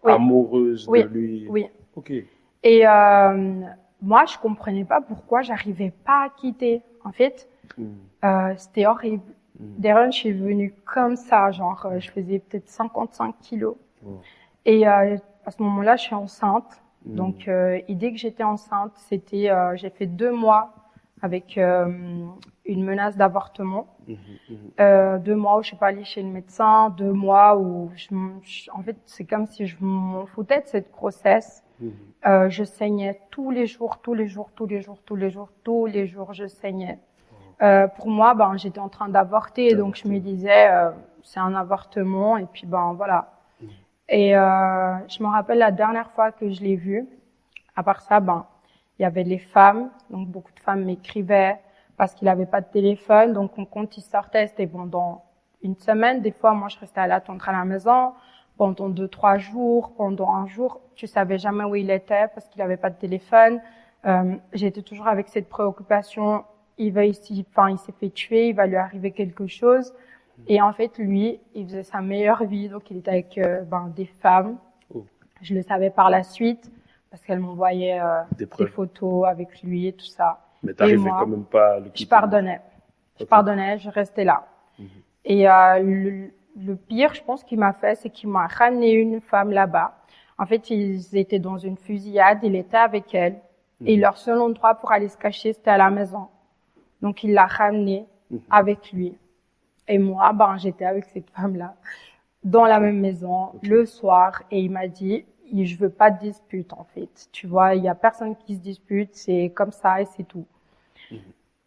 amoureuse de lui. Oui. Ok. Et moi, je comprenais pas pourquoi j'arrivais pas à quitter. En fait, c'était horrible. D'ailleurs, je suis venue comme ça, je faisais peut-être 55 kilos. Et à ce moment-là, je suis enceinte. Donc, et dès que j'étais enceinte, j'ai fait 2 mois avec une menace d'avortement. 2 mois où je suis pas allée chez le médecin, 2 mois où en fait, c'est comme si je m'en foutais de cette grossesse. Je saignais tous les jours, je saignais. Pour moi, j'étais en train d'avorter, donc je me disais, c'est un avortement, et puis voilà. Et je me rappelle la dernière fois que je l'ai vu. À part ça, il y avait les femmes, donc beaucoup de femmes m'écrivaient parce qu'il avait pas de téléphone, donc quand il sortait, c'était pendant une semaine. Des fois, moi, je restais à l'attendre à la maison pendant 2-3 jours, pendant un jour, tu savais jamais où il était parce qu'il avait pas de téléphone. J'étais toujours avec cette préoccupation. Il s'est fait tuer, il va lui arriver quelque chose. Et en fait, lui, il faisait sa meilleure vie, donc il était avec des femmes. Je le savais par la suite parce qu'elles m'envoyaient des photos avec lui et tout ça. Mais t'arrivais quand même pas à le quitter. Je pardonnais. Je pardonnais, je restais là. Et le pire, je pense qu'il m'a fait, c'est qu'il m'a ramené une femme là-bas. En fait, ils étaient dans une fusillade, il était avec elle. Et leur seul endroit pour aller se cacher, c'était à la maison. Donc, il l'a ramenée avec lui. Et moi, j'étais avec cette femme-là, dans la même maison, le soir. Et il m'a dit, je veux pas de dispute, en fait. Tu vois, il y a personne qui se dispute, c'est comme ça et c'est tout.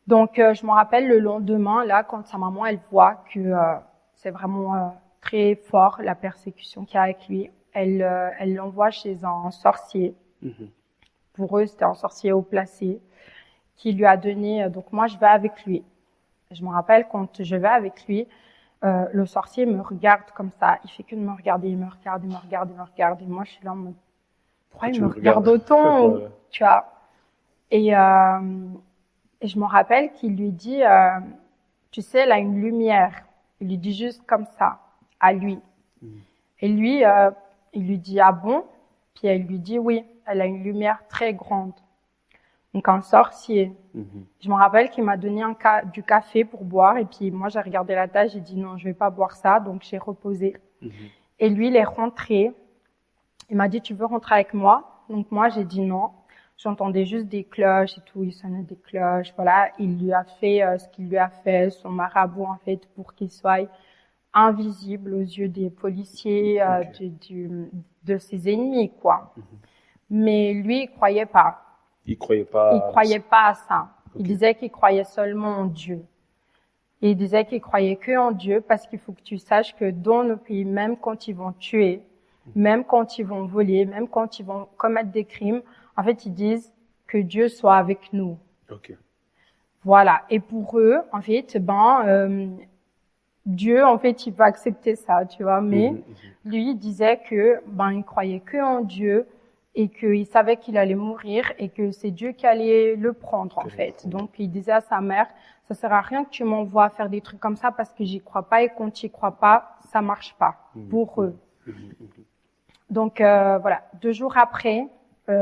Donc, je me rappelle le lendemain, là, quand sa maman, elle voit que c'est vraiment très fort, la persécution qu'il y a avec lui, elle l'envoie chez un sorcier. Pour eux, c'était un sorcier haut placé qui lui a donné, donc moi, je vais avec lui. Je me rappelle quand je vais avec lui, le sorcier me regarde comme ça. Il fait que de me regarder, il me regarde. Et moi, je suis là en mode, pourquoi il me regarde autant, tu vois? Et je me rappelle qu'il lui dit, tu sais, elle a une lumière. Il lui dit juste comme ça, à lui. Et lui, il lui dit, ah bon? Puis elle lui dit, oui, elle a une lumière très grande. Donc un sorcier. Je me rappelle qu'il m'a donné du café pour boire et puis moi j'ai regardé la tasse, j'ai dit non, je vais pas boire ça, donc j'ai reposé. Et lui il est rentré. Il m'a dit tu veux rentrer avec moi? Donc moi j'ai dit non. J'entendais juste des cloches et tout, il sonnait des cloches, voilà. Il lui a fait ce qu'il lui a fait, son marabout en fait, pour qu'il soit invisible aux yeux des policiers, de ses ennemis quoi. Mais lui il croyait pas. Il croyait pas à ça. Il disait qu'il croyait seulement en Dieu. Et il disait qu'il croyait que en Dieu parce qu'il faut que tu saches que dans nos pays, même quand ils vont tuer, même quand ils vont voler, même quand ils vont commettre des crimes, en fait, ils disent que Dieu soit avec nous. Voilà. Et pour eux, en fait, Dieu, en fait, il va accepter ça, tu vois. Mais lui, il disait que, il croyait que en Dieu. Et qu'il savait qu'il allait mourir et que c'est Dieu qui allait le prendre, en fait. Donc, il disait à sa mère, ça sert à rien que tu m'envoies faire des trucs comme ça parce que j'y crois pas et quand tu y crois pas, ça marche pas pour eux. Donc, voilà. 2 jours après, je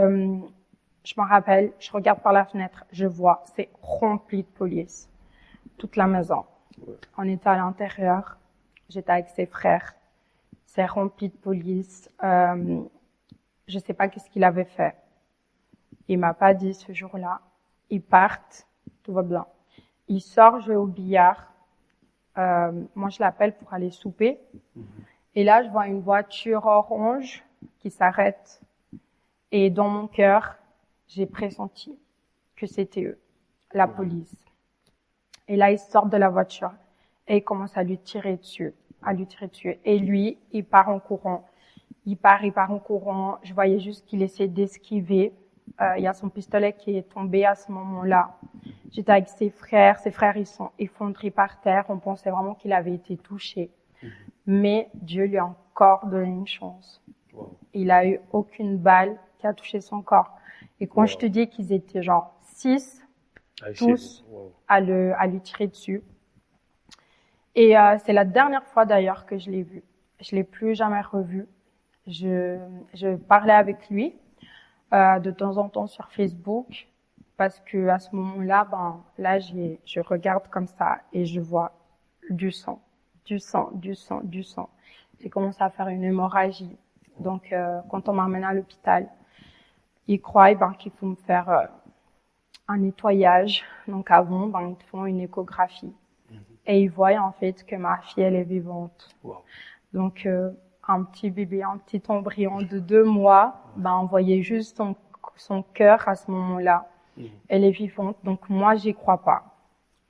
me rappelle, je regarde par la fenêtre, je vois, c'est rempli de police. Toute la maison. On était à l'intérieur. J'étais avec ses frères. C'est rempli de police. Je sais pas qu'est-ce qu'il avait fait. Il m'a pas dit ce jour-là. Ils partent, tout va bien. Il sort jouer au billard. Moi, je l'appelle pour aller souper. Et là, je vois une voiture orange qui s'arrête. Et dans mon cœur, j'ai pressenti que c'était eux, la police. Et là, ils sortent de la voiture et ils commencent à lui tirer dessus, Et lui, il part en courant. Il part en courant. Je voyais juste qu'il essayait d'esquiver. Il y a son pistolet qui est tombé à ce moment-là. J'étais avec ses frères. Ses frères, ils sont effondrés par terre. On pensait vraiment qu'il avait été touché. Mais Dieu lui a encore donné une chance. Il a eu aucune balle qui a touché son corps. Et quand je te dis qu'ils étaient genre 6, tous à lui tirer dessus. Et c'est la dernière fois d'ailleurs que je l'ai vu. Je l'ai plus jamais revu. Je parlais avec lui de temps en temps sur Facebook parce que à ce moment-là, là je regarde comme ça et je vois du sang. J'ai commencé à faire une hémorragie. Donc quand on m'amène à l'hôpital, ils croient qu'il faut me faire un nettoyage. Donc avant, ils te font une échographie. Et ils voient en fait que ma fille, elle est vivante. Wow. Donc un petit bébé, un petit embryon de 2 mois, on voyait juste son cœur à ce moment-là. Elle est vivante. Donc moi, j'y crois pas.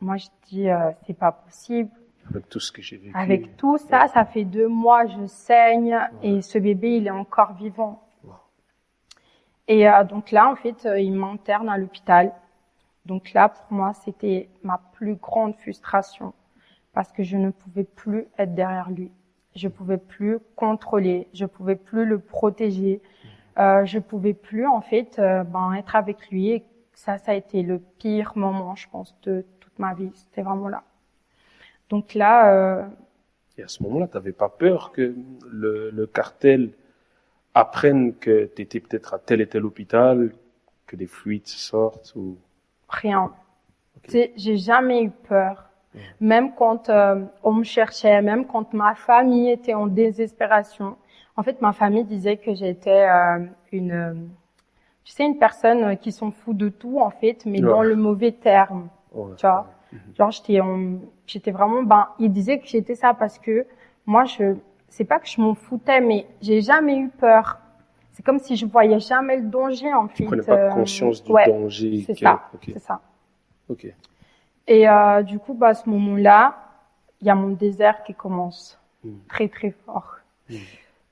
Moi, je dis, c'est pas possible. Avec tout ce que j'ai vécu. Avec tout ça, ça fait 2 mois, je saigne, et ce bébé, il est encore vivant. Wow. Et donc là, en fait, il m'interne à l'hôpital. Donc là, pour moi, c'était ma plus grande frustration, parce que je ne pouvais plus être derrière lui. Je pouvais plus contrôler, je pouvais plus le protéger, je pouvais plus, en fait, être avec lui. Et ça a été le pire moment, je pense, de toute ma vie. C'était vraiment là. Donc là, Et à ce moment-là, t'avais pas peur que le cartel apprenne que t'étais peut-être à tel et tel hôpital, que des fuites sortent ou... rien. Ok. Tu sais, j'ai jamais eu peur. Même quand on me cherchait, même quand ma famille était en désespération. En fait, ma famille disait que j'étais une personne qui s'en fout de tout, en fait, mais dans le mauvais terme. Ouais. Tu vois, genre j'étais vraiment, ils disaient que j'étais ça parce que moi c'est pas que je m'en foutais, mais j'ai jamais eu peur. C'est comme si je voyais jamais le danger, en fait. Tu prenais pas conscience du danger. C'est ça, Okay. c'est ça. Ok. Et du coup, à ce moment-là, il y a mon désert qui commence très très fort.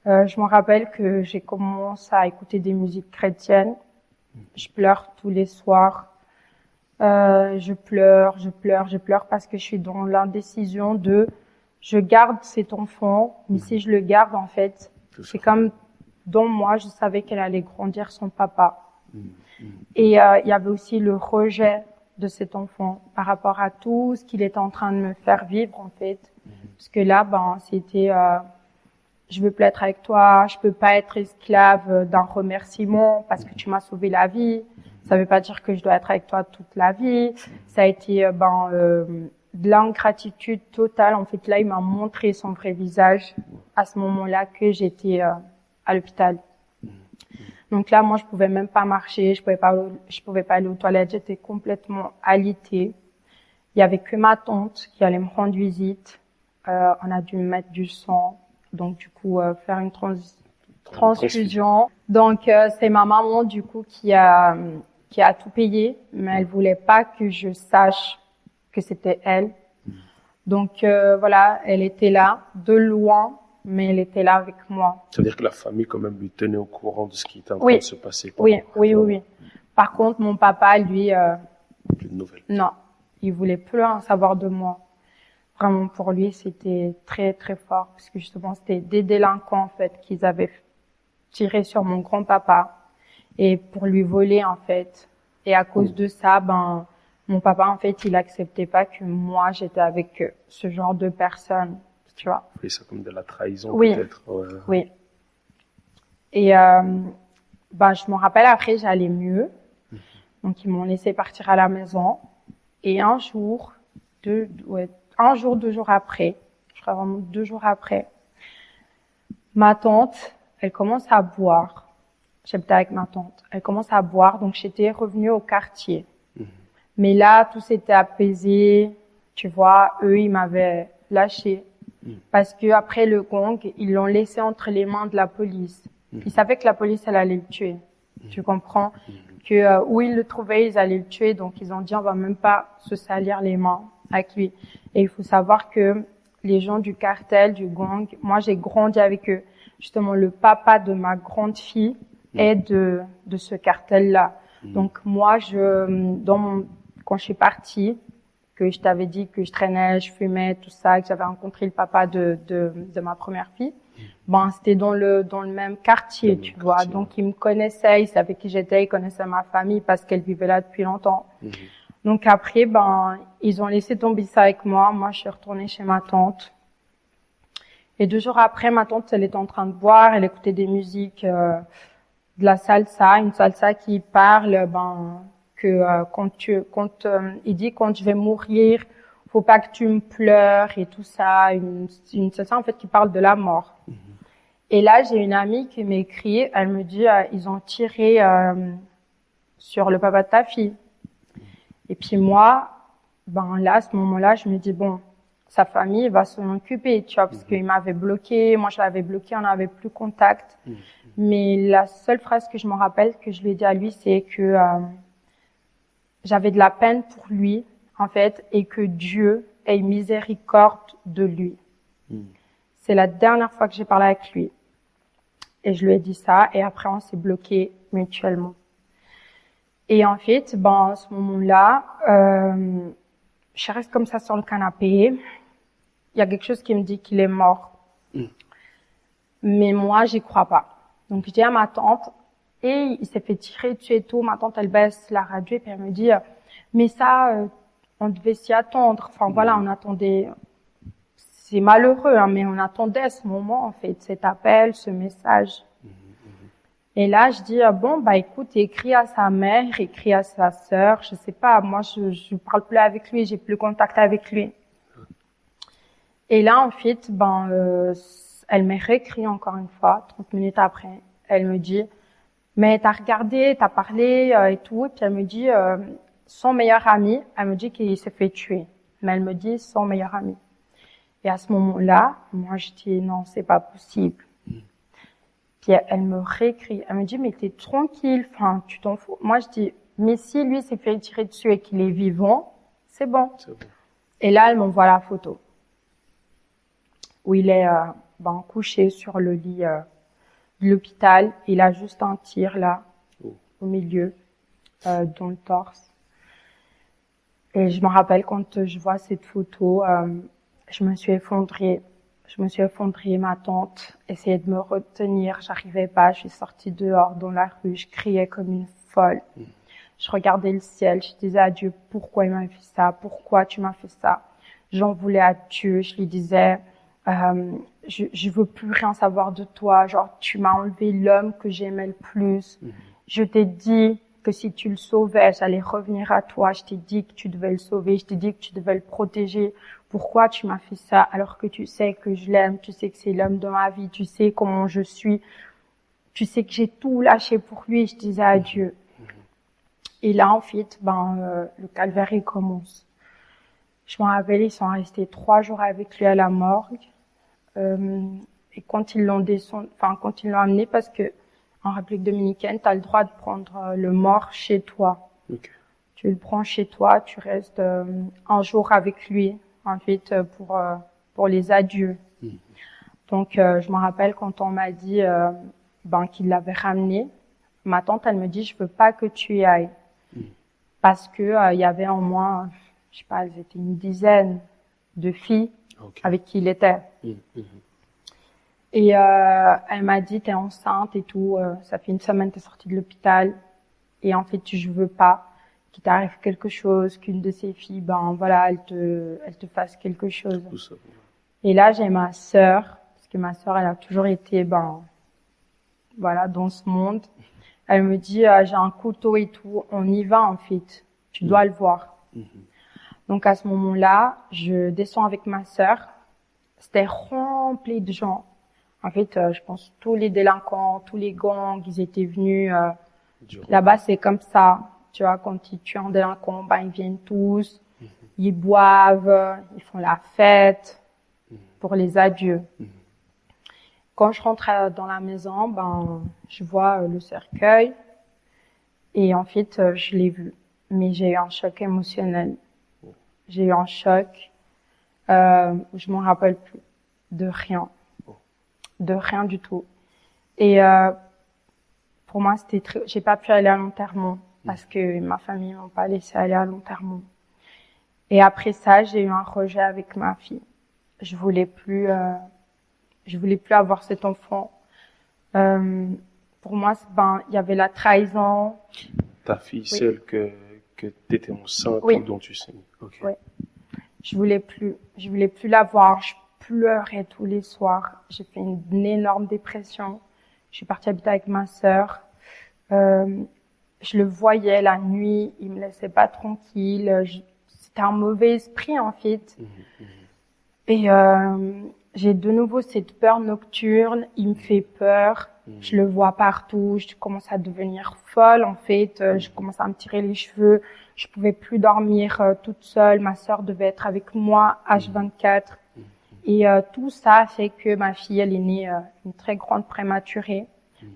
Je me rappelle que j'ai commencé à écouter des musiques chrétiennes. Je pleure tous les soirs. Je pleure parce que je suis dans l'indécision de je garde cet enfant, mais si je le garde, en fait, c'est comme dans moi, je savais qu'elle allait grandir sans papa. Et il y avait aussi le rejet de cet enfant par rapport à tout ce qu'il était en train de me faire vivre, en fait. Parce que là, c'était je veux plus être avec toi, je peux pas être esclave d'un remerciement parce que tu m'as sauvé la vie. Ça veut pas dire que je dois être avec toi toute la vie. Ça a été de l'ingratitude totale. En fait, là, il m'a montré son vrai visage à ce moment-là que j'étais à l'hôpital. Donc là, moi, je pouvais même pas marcher, je pouvais pas aller aux toilettes, j'étais complètement alitée. Il y avait que ma tante qui allait me rendre visite. On a dû me mettre du sang, donc du coup faire une transfusion. Donc c'est ma maman du coup qui a tout payé, mais elle voulait pas que je sache que c'était elle. Donc voilà, elle était là de loin, mais elle était là avec moi. Ça veut dire que la famille quand même lui tenait au courant de ce qui était en train de se passer. Oui. Par contre, mon papa, lui, plus de nouvelles. Non, il voulait plus en savoir de moi. Vraiment, pour lui, c'était très très fort, parce que justement, c'était des délinquants en fait qu'ils avaient tiré sur mon grand-papa et pour lui voler en fait. Et à cause de ça, mon papa en fait, il acceptait pas que moi j'étais avec ce genre de personnes, tu vois. Vous voyez ça comme de la trahison peut-être. Ouais. Oui. Et je me rappelle après, j'allais mieux. Donc ils m'ont laissé partir à la maison. Et un jour, 2 jours après, je crois vraiment 2 jours après, ma tante, elle commence à boire. J'habitais avec ma tante. Elle commence à boire, donc j'étais revenue au quartier. Mais là, tout s'était apaisé. Tu vois, eux, ils m'avaient lâché. Parce que après le gong, ils l'ont laissé entre les mains de la police. Ils savaient que la police, elle allait le tuer. Tu comprends? Que où ils le trouvaient, ils allaient le tuer. Donc, ils ont dit, on va même pas se salir les mains avec lui. Et il faut savoir que les gens du cartel, du gang, moi, j'ai grandi avec eux. Justement, le papa de ma grande fille est de ce cartel-là. Donc, moi, quand je suis partie, que je t'avais dit que je traînais, je fumais, tout ça, que j'avais rencontré le papa de ma première fille, c'était dans le même quartier, tu vois. Donc, ils me connaissaient, ils savaient qui j'étais, ils connaissaient ma famille parce qu'elle vivait là depuis longtemps. Donc après, ils ont laissé tomber ça avec moi. Moi, je suis retournée chez ma tante. Et 2 jours après, ma tante, elle était en train de boire, elle écoutait des musiques, de la salsa, une salsa qui parle, que il dit quand je vais mourir, faut pas que tu me pleures et tout ça, une salsa en fait qui parle de la mort. Et là, j'ai une amie qui m'écrit, elle me dit ils ont tiré sur le papa de ta fille. Et puis moi, là, à ce moment-là, je me dis, bon, sa famille va s'en occuper, tu vois, parce qu'il m'avait bloqué, moi je l'avais bloqué, on n'avait plus contact. Mais la seule phrase que je me rappelle que je lui ai dit à lui, c'est que j'avais de la peine pour lui, en fait, et que Dieu ait miséricorde de lui. C'est la dernière fois que j'ai parlé avec lui. Et je lui ai dit ça, et après on s'est bloqué mutuellement. Et en fait, à ce moment-là, je reste comme ça sur le canapé. Il y a quelque chose qui me dit qu'il est mort. Mais moi, j'y crois pas. Donc, je dis à ma tante, et il s'est fait tirer dessus et tout. Ma tante, elle baisse la radio et puis elle me dit, mais ça, on devait s'y attendre. Enfin, voilà, on attendait. C'est malheureux, hein, mais on attendait ce moment, en fait, cet appel, ce message. Et là, je dis, écoute, écris à sa mère, écris à sa sœur, je sais pas, moi, je parle plus avec lui, j'ai plus contact avec lui. Et là, en fait, elle m'a réécrit encore une fois, 30 minutes après. Elle me dit, mais t'as regardé, t'as parlé et tout. Et puis elle me dit, son meilleur ami, elle me dit qu'il s'est fait tuer. Mais elle me dit son meilleur ami. Et à ce moment-là, moi, je dis, non, c'est pas possible. Puis elle me réécrit. Elle me dit, mais t'es tranquille, enfin, tu t'en fous. Moi, je dis, mais si lui s'est fait tirer dessus et qu'il est vivant, c'est bon. Et là, elle m'envoie la photo. Où il est couché sur le lit de l'hôpital. Il a juste un tir là, au milieu, dans le torse. Et je me rappelle quand je vois cette photo, je me suis effondrée. Ma tante essayait de me retenir, j'arrivais pas. Je suis sortie dehors dans la rue, je criais comme une folle. Je regardais le ciel, je disais à Dieu, pourquoi il m'a fait ça? Pourquoi tu m'as fait ça? J'en voulais à Dieu, je lui disais, je veux plus rien savoir de toi, genre tu m'as enlevé l'homme que j'aimais le plus. Je t'ai dit que si tu le sauvais, j'allais revenir à toi. Je t'ai dit que tu devais le sauver, je t'ai dit que tu devais le protéger. Pourquoi tu m'as fait ça alors que tu sais que je l'aime, tu sais que c'est l'homme de ma vie, tu sais comment je suis, tu sais que j'ai tout lâché pour lui. Je disais à Dieu. Et là, en fait, le calvaire il commence. Je me rappelle, ils sont restés 3 jours avec lui à la morgue. Et quand ils l'ont amené, parce que en République dominicaine, tu as le droit de prendre le mort chez toi. Okay. Tu le prends chez toi, tu restes un jour avec lui, en fait, pour les adieux. Donc, je me rappelle quand on m'a dit qu'il l'avait ramené, ma tante, elle me dit, je veux pas que tu y ailles. Parce que il y avait au moins, je sais pas, elles étaient une dizaine de filles avec qui il était. Et elle m'a dit, t'es enceinte et tout, ça fait 1 semaine, t'es sortie de l'hôpital. Et en fait, je veux pas qu'il t'arrive quelque chose, qu'une de ces filles, elle te fasse quelque chose. Et là, j'ai ma sœur, parce que ma sœur, elle a toujours été, dans ce monde. Elle me dit, j'ai un couteau et tout, on y va en fait, tu dois le voir. Donc à ce moment-là, je descends avec ma sœur. C'était rempli de gens. En fait, je pense tous les délinquants, tous les gangs, ils étaient venus. Là-bas, c'est comme ça. Tu vois, quand ils tuent un délinquant, ils viennent tous, ils boivent, ils font la fête pour les adieux. Quand je rentre dans la maison, je vois le cercueil et en fait, je l'ai vu. Mais j'ai eu un choc émotionnel. J'ai eu un choc, je m'en rappelle plus de rien. De rien du tout. Et pour moi, j'ai pas pu aller à l'enterrement parce que ma famille m'a pas laissé aller à l'enterrement. Et après ça, j'ai eu un rejet avec ma fille. Je voulais plus avoir cet enfant. Pour moi, il y avait la trahison. Ta fille, celle que t'étais enceinte ou dont tu sais. Okay. Oui. Je voulais plus la voir. Je pleurais tous les soirs. J'ai fait une énorme dépression. Je suis partie habiter avec ma sœur. Je le voyais la nuit. Il me laissait pas tranquille. C'était un mauvais esprit, en fait. Et j'ai de nouveau cette peur nocturne. Il me fait peur. Je le vois partout. Je commence à devenir folle, en fait. Je commence à me tirer les cheveux. je pouvais plus dormir toute seule. Ma sœur devait être avec moi H24. Et tout ça fait que ma fille, elle est née une très grande prématurée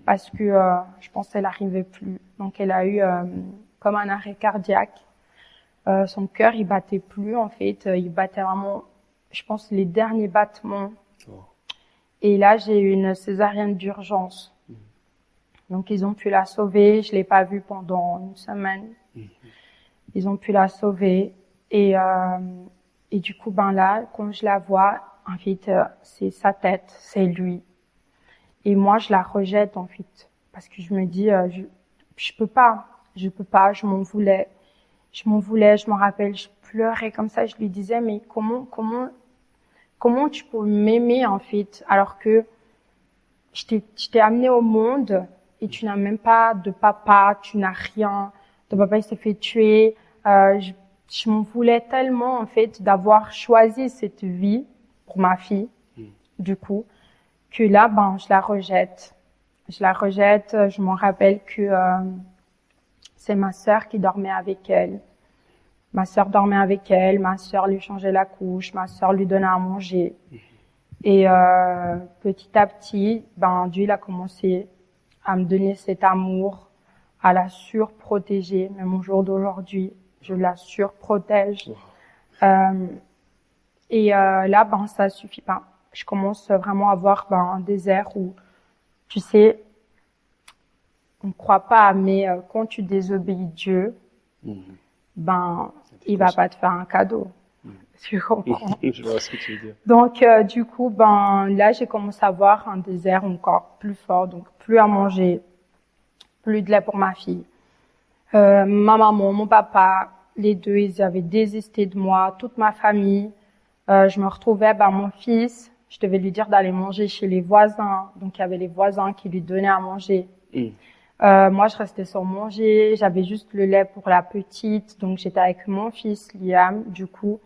parce que je pense qu'elle n'arrivait plus. Donc elle a eu comme un arrêt cardiaque. Son cœur, il battait plus en fait. Il battait vraiment, je pense, les derniers battements. Et là, j'ai eu une césarienne d'urgence. Donc ils ont pu la sauver. Je l'ai pas vue pendant une semaine. Ils ont pu la sauver. Et du coup, ben là, quand je la vois, en fait, c'est sa tête, c'est lui. Et moi, je la rejette, en fait. Parce que je me dis, je peux pas, je m'en voulais. Je me rappelle, je pleurais comme ça, je lui disais, mais comment tu peux m'aimer, en fait, alors que je t'ai amené au monde et tu n'as même pas de papa, tu n'as rien. Ton papa, il s'est fait tuer. Je m'en voulais tellement, en fait, d'avoir choisi cette vie pour ma fille, du coup, que là, ben, je la rejette. Je m'en rappelle que c'est ma sœur qui dormait avec elle. Ma sœur dormait avec elle, ma sœur lui changeait la couche, ma sœur lui donnait à manger. Et petit à petit, ben, Dieu, il a commencé à me donner cet amour, à la surprotéger, même au jour d'aujourd'hui. Je la surprotège. Et là, ben, ça suffit pas. Je commence vraiment à voir un désert où, tu sais, on ne croit pas, mais quand tu désobéis Dieu, ben, il va pas te faire un cadeau. Tu comprends? Je vois ce que tu veux dire. Donc, du coup, ben, là, j'ai commencé à voir un désert encore plus fort, donc plus à manger, plus de lait pour ma fille. Ma maman, mon papa, les deux, ils avaient désisté de moi, toute ma famille. Je me retrouvais, mon fils, je devais lui dire d'aller manger chez les voisins. Donc, il y avait les voisins qui lui donnaient à manger. Moi, je restais sans manger. J'avais juste le lait pour la petite. Donc, j'étais avec mon fils, Liam, du coup,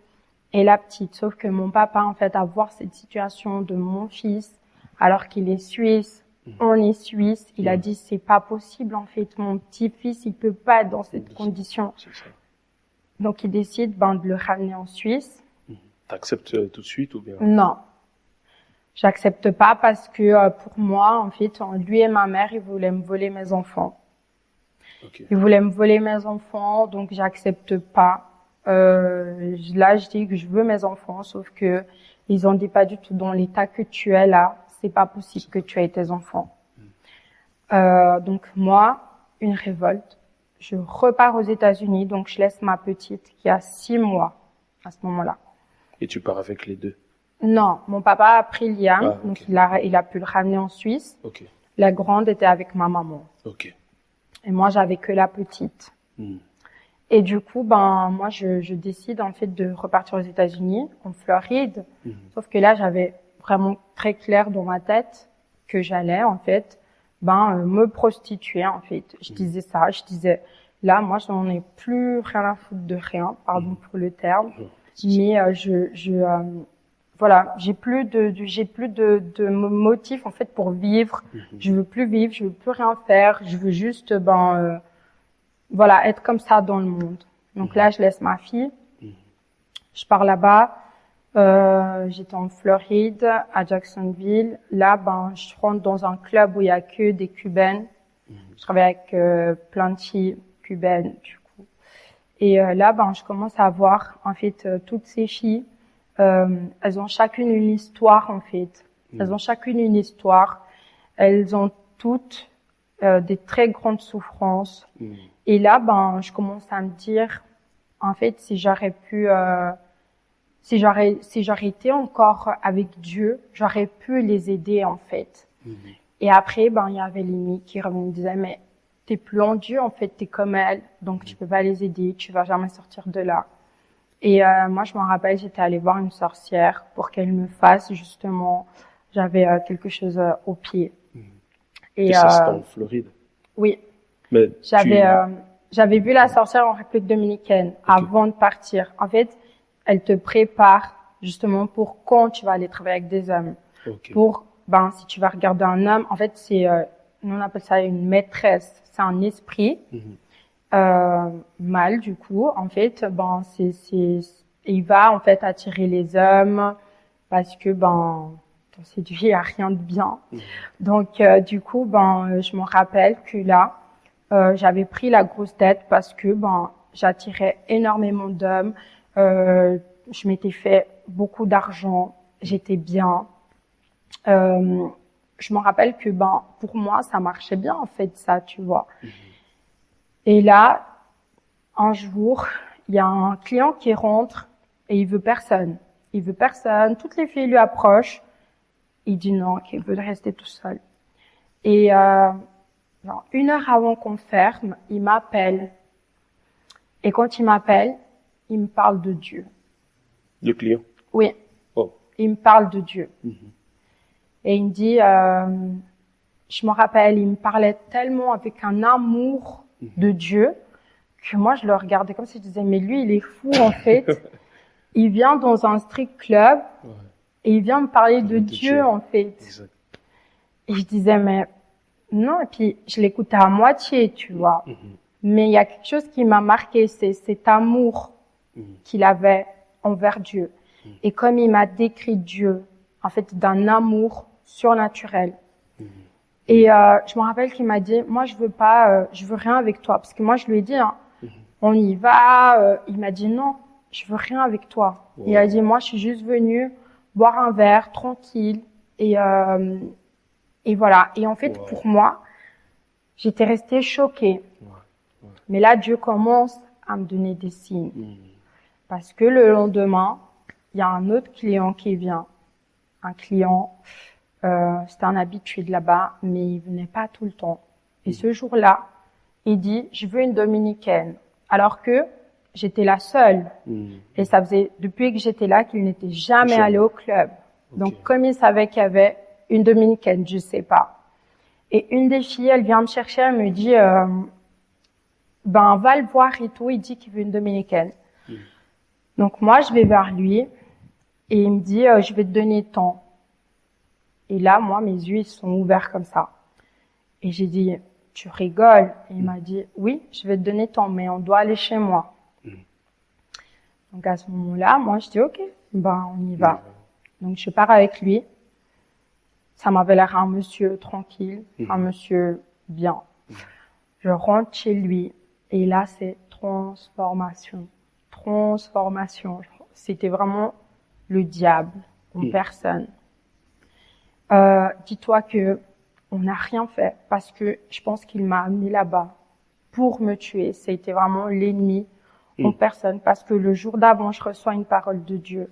et la petite. Sauf que mon papa, en fait, à voir cette situation de mon fils, alors qu'il est suisse, on est suisse, il a dit, c'est pas possible, en fait. Mon petit-fils, il peut pas être dans cette condition. Donc, il décide, de le ramener en Suisse. T'acceptes tout de suite ou bien? Non. J'accepte pas parce que pour moi, en fait, lui et ma mère, ils voulaient me voler mes enfants. Ils voulaient me voler mes enfants, donc j'accepte pas. Là, je dis que je veux mes enfants, sauf que ils ont dit pas du tout dans l'état que tu es là, c'est pas possible que tu aies tes enfants. Donc moi, une révolte. Je repars aux États-Unis, donc je laisse ma petite qui a 6 mois à ce moment-là. Et tu pars avec les deux? Non, mon papa a pris Liam, donc il a pu le ramener en Suisse. La grande était avec ma maman. Et moi, j'avais que la petite. Et du coup, moi, je décide en fait de repartir aux États-Unis, en Floride. Sauf que là, j'avais vraiment très clair dans ma tête que j'allais en fait, me prostituer en fait. Je disais ça, je disais là, moi, je n'en ai plus rien à foutre de rien, pardon pour le terme, mais voilà, j'ai plus de motif en fait pour vivre. Je veux plus vivre, je veux plus rien faire, je veux juste voilà, être comme ça dans le monde. Donc là, je laisse ma fille. Je pars là-bas. J'étais en Floride, à Jacksonville. Là, je rentre dans un club où il y a que des Cubaines. Je travaille avec plein de filles cubaines, du coup. Et là, je commence à voir en fait toutes ces filles. Elles ont chacune une histoire en fait. Elles ont chacune une histoire. Elles ont toutes des très grandes souffrances. Et là, je commence à me dire, en fait, si j'aurais été encore avec Dieu, j'aurais pu les aider en fait. Et après, il y avait l'ennemi qui revenait me disait, mais t'es plus en Dieu en fait, t'es comme elle, donc tu peux pas les aider, tu vas jamais sortir de là. Et moi, je m'en rappelle, j'étais allée voir une sorcière pour qu'elle me fasse justement, j'avais quelque chose au pied. Et ça, c'était en Floride? Oui. Mais j'avais vu la sorcière en République dominicaine avant de partir. En fait, elle te prépare justement pour quand tu vas aller travailler avec des hommes. Pour, si tu vas regarder un homme, en fait, c'est, nous on appelle ça une maîtresse. C'est un esprit mal du coup. En fait, il va en fait attirer les hommes parce que dans cette vie il y a rien de bien. Donc du coup je me rappelle que là j'avais pris la grosse tête parce que j'attirais énormément d'hommes. Je m'étais fait beaucoup d'argent, j'étais bien. Je me rappelle que pour moi ça marchait bien en fait ça, tu vois. Et là, un jour, il y a un client qui rentre et il veut personne. Il veut personne. Toutes les filles lui approchent. Il dit non, qu'il veut rester tout seul. Et 1 heure avant qu'on ferme, il m'appelle. Et quand il m'appelle, il me parle de Dieu. Le client? Oui. Oh. Il me parle de Dieu. Et il me dit, je me rappelle, il me parlait tellement avec un amour de Dieu que moi je le regardais comme si je disais mais lui il est fou en fait. Il vient dans un strip club et il vient me parler de Dieu en fait. Exact. Et je disais mais non, et puis je l'écoutais à moitié, tu vois. Mais il y a quelque chose qui m'a marqué, c'est cet amour qu'il avait envers Dieu. Et comme il m'a décrit Dieu en fait d'un amour surnaturel. Et je me rappelle qu'il m'a dit, moi je veux rien avec toi, parce que moi je lui ai dit, on y va. Il m'a dit non, je veux rien avec toi. Il a dit, moi je suis juste venue boire un verre tranquille et voilà. Et en fait pour moi, j'étais restée choquée. Mais là Dieu commence à me donner des signes, parce que le lendemain, il y a un autre client qui vient, un client. C'était un habitué de là-bas, mais il venait pas tout le temps. Et ce jour-là, il dit, je veux une dominicaine. Alors que j'étais la seule. Et ça faisait, depuis que j'étais là, qu'il n'était jamais allé au club. Donc, comme il savait qu'il y avait une dominicaine, je sais pas. Et une des filles, elle vient me chercher, elle me dit, va le voir et tout, il dit qu'il veut une dominicaine. Donc, moi, je vais vers lui, et il me dit, je vais te donner tant. Et là, moi, mes yeux, ils sont ouverts comme ça. Et j'ai dit, tu rigoles? Et il m'a dit, oui, je vais te donner tant, mais on doit aller chez moi. Donc, à ce moment-là, moi, je dis, ok, on y va. Donc, je pars avec lui. Ça m'avait l'air un monsieur tranquille, un monsieur bien. Je rentre chez lui. Et là, c'est transformation. C'était vraiment le diable en personne. Dis-toi que on n'a rien fait parce que je pense qu'il m'a amené là-bas pour me tuer. C'était vraiment l'ennemi en personne, parce que le jour d'avant, je reçois une parole de Dieu.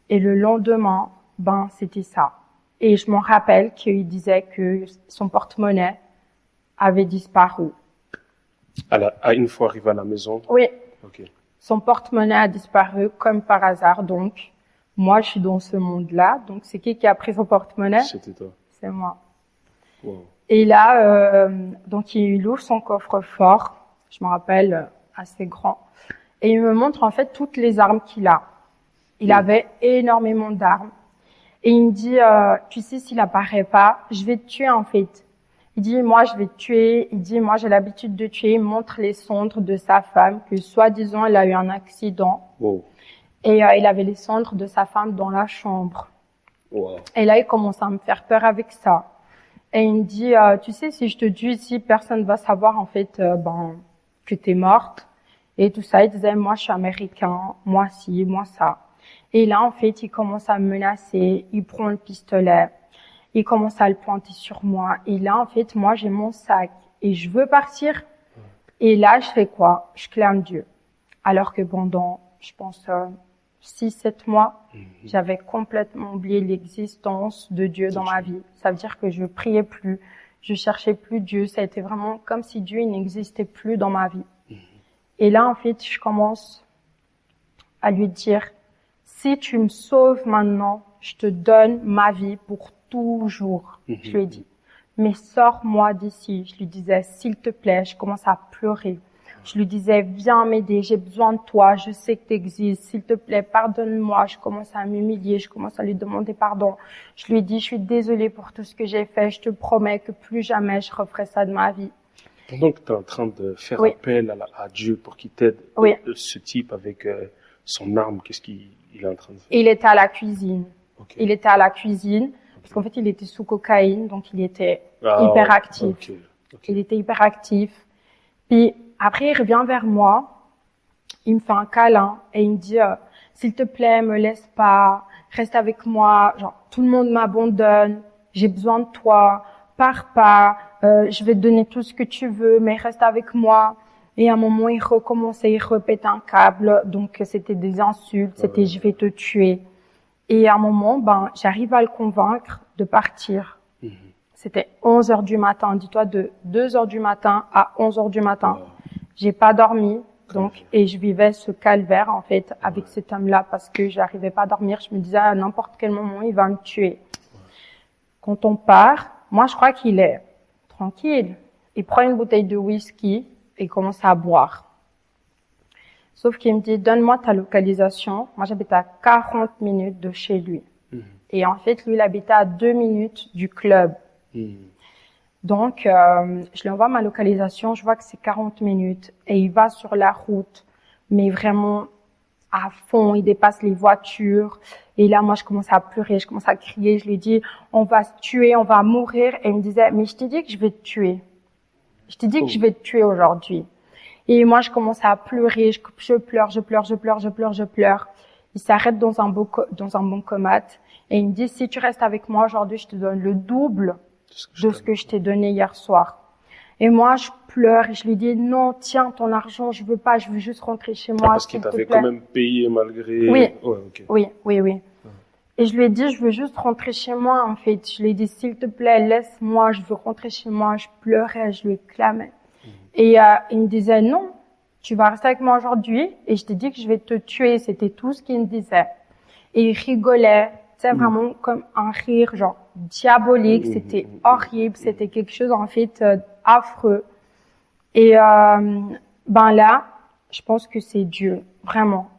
Et le lendemain, c'était ça. Et je m'en rappelle qu'il disait que son porte-monnaie avait disparu. Une fois arrivé à la maison? Oui. Okay. Son porte-monnaie a disparu comme par hasard, donc. Moi, je suis dans ce monde-là. Donc, c'est qui a pris son porte-monnaie? C'était toi. C'est moi. Wow. Et là, donc, il ouvre son coffre-fort. Je me rappelle, assez grand. Et il me montre, en fait, toutes les armes qu'il a. Il avait énormément d'armes. Et il me dit, tu sais, s'il apparaît pas, je vais te tuer, en fait. Il dit, moi, je vais te tuer. Il dit, moi, j'ai l'habitude de tuer. Il montre les cendres de sa femme, que soi-disant, elle a eu un accident. Wow. Et il avait les cendres de sa femme dans la chambre. Wow. Et là, il commence à me faire peur avec ça. Et il me dit, tu sais, si je te tue ici, personne va savoir en fait que t'es morte. Et tout ça, il disait, moi, je suis américain, moi ci, moi ça. Et là, en fait, il commence à me menacer, il prend le pistolet, il commence à le pointer sur moi. Et là, en fait, moi, j'ai mon sac et je veux partir. Et là, je fais quoi? Je clame Dieu. Alors que pendant, je pense, 6-7 mois, j'avais complètement oublié l'existence de Dieu dans ma vie. Ça veut dire que je priais plus, je cherchais plus Dieu. Ça a été vraiment comme si Dieu n'existait plus dans ma vie. Et là, en fait, je commence à lui dire, si tu me sauves maintenant, je te donne ma vie pour toujours. Je lui ai dit, mais sors-moi d'ici. Je lui disais, s'il te plaît, je commence à pleurer. Je lui disais, viens m'aider, j'ai besoin de toi, je sais que tu existes, s'il te plaît, pardonne-moi. Je commence à m'humilier, je commence à lui demander pardon. Je lui ai dit, je suis désolée pour tout ce que j'ai fait, je te promets que plus jamais je referai ça de ma vie. Pendant que tu es en train de faire Oui. appel à Dieu pour qu'il t'aide, Oui. ce type avec son arme, qu'est-ce qu'il est en train de faire? Il était à la cuisine. Ok. Il était à la cuisine parce qu'en fait, il était sous cocaïne, donc il était Ah, hyper actif. ok, ok. Il était hyper actif. Puis après, il revient vers moi, il me fait un câlin et il me dit s'il te plaît, me laisse pas, reste avec moi. Genre, tout le monde m'abandonne, j'ai besoin de toi, pars pas, je vais te donner tout ce que tu veux, mais reste avec moi. Et à un moment, il recommençait, il répétait un câble, donc c'était des insultes, c'était je vais te tuer. Et à un moment, j'arrive à le convaincre de partir. C'était 11h du matin, dis-toi, de 2h du matin à 11h du matin. J'ai pas dormi, donc, et je vivais ce calvaire, en fait, avec cet homme-là, parce que j'arrivais pas à dormir. Je me disais, à n'importe quel moment, il va me tuer. Quand on part, moi, je crois qu'il est tranquille. Il prend une bouteille de whisky et commence à boire. Sauf qu'il me dit, donne-moi ta localisation. Moi, j'habitais à 40 minutes de chez lui. Et en fait, lui, il habitait à 2 minutes du club. Donc, je lui envoie ma localisation, je vois que c'est 40 minutes et il va sur la route, mais vraiment à fond, il dépasse les voitures. Et là, moi, je commence à pleurer, je commence à crier, je lui dis, on va se tuer, on va mourir. Et il me disait, mais je t'ai dit que je vais te tuer. Je t'ai dit que je vais te tuer aujourd'hui. Et moi, je commence à pleurer, je pleure. Il s'arrête dans un bancomat et il me dit, si tu restes avec moi aujourd'hui, je te donne le double de ce que je t'ai donné hier soir. Et moi, je pleure et je lui dis, non, tiens, ton argent, je veux pas, je veux juste rentrer chez moi. Parce qu'il t'avait quand même payé malgré... Oui. Ouais, ok. Oui. Et je lui ai dit, je veux juste rentrer chez moi, en fait. Je lui ai dit, s'il te plaît, laisse-moi, je veux rentrer chez moi. Je pleurais, je lui clamais. Et il me disait, non, tu vas rester avec moi aujourd'hui et je t'ai dit que je vais te tuer. C'était tout ce qu'il me disait. Et il rigolait, tu sais, vraiment comme un rire, genre diabolique. C'était horrible, c'était quelque chose, en fait, affreux. Et là, je pense que c'est Dieu, vraiment,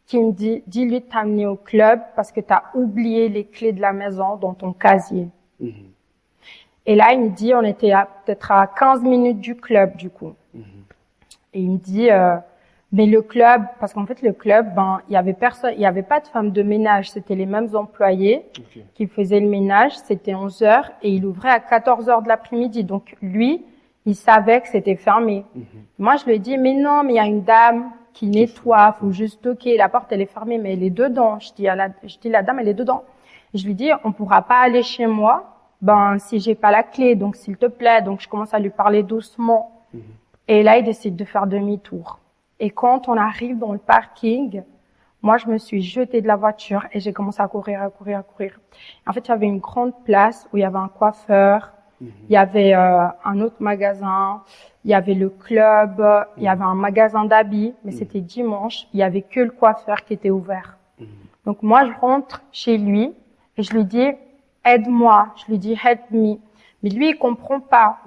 qui me dit, dis-lui de t'amener au club parce que tu as oublié les clés de la maison dans ton casier. Et là, il me dit, on était peut-être à 15 minutes du club, du coup. Et il me dit, mais le club, parce qu'en fait, le club, il y avait personne, il y avait pas de femme de ménage, c'était les mêmes employés qui faisaient le ménage, c'était 11h et il ouvrait à 14h de l'après-midi. Donc, lui, il savait que c'était fermé. Moi, je lui ai dit, mais non, mais il y a une dame qui nettoie, faut juste toquer, la porte, elle est fermée, mais elle est dedans. Je dis, la dame, elle est dedans. Et je lui dis, on pourra pas aller chez moi, si j'ai pas la clé, donc s'il te plaît. Donc, je commence à lui parler doucement. Et là, il décide de faire demi-tour. Et quand on arrive dans le parking, moi, je me suis jetée de la voiture et j'ai commencé à courir. En fait, il y avait une grande place où il y avait un coiffeur, il y avait un autre magasin, il y avait le club, il y avait un magasin d'habits, mais c'était dimanche, il y avait que le coiffeur qui était ouvert. Donc moi, je rentre chez lui et je lui dis, aide-moi. Je lui dis, help me. Mais lui, il comprend pas.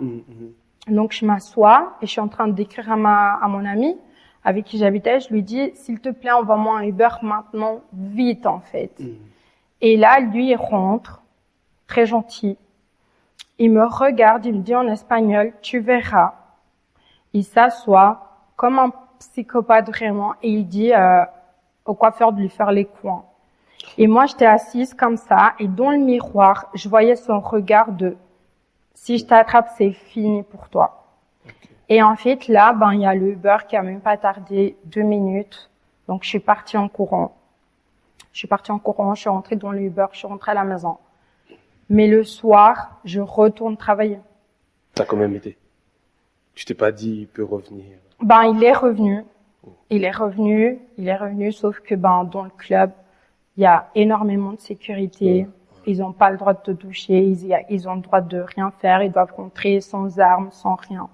Donc je m'assois et je suis en train de décrire à mon ami avec qui j'habitais. Je lui dis, s'il te plaît, envoie-moi un Uber maintenant, vite en fait. Et là, lui, il rentre, très gentil. Il me regarde, il me dit en espagnol, tu verras. Il s'assoit comme un psychopathe vraiment et il dit au coiffeur de lui faire les coins. Et moi, j'étais assise comme ça et dans le miroir, je voyais son regard de si je t'attrape, c'est fini pour toi. Et en fait, là, il y a le Uber qui a même pas tardé 2 minutes. Donc, je suis partie en courant. Je suis rentrée dans le Uber, je suis rentrée à la maison. Mais le soir, je retourne travailler. T'as quand même été. Tu t'es pas dit, il peut revenir. Il est revenu. Il est revenu, sauf que, dans le club, il y a énormément de sécurité. Ils ont pas le droit de te toucher. Ils ont le droit de rien faire. Ils doivent rentrer sans armes, sans rien.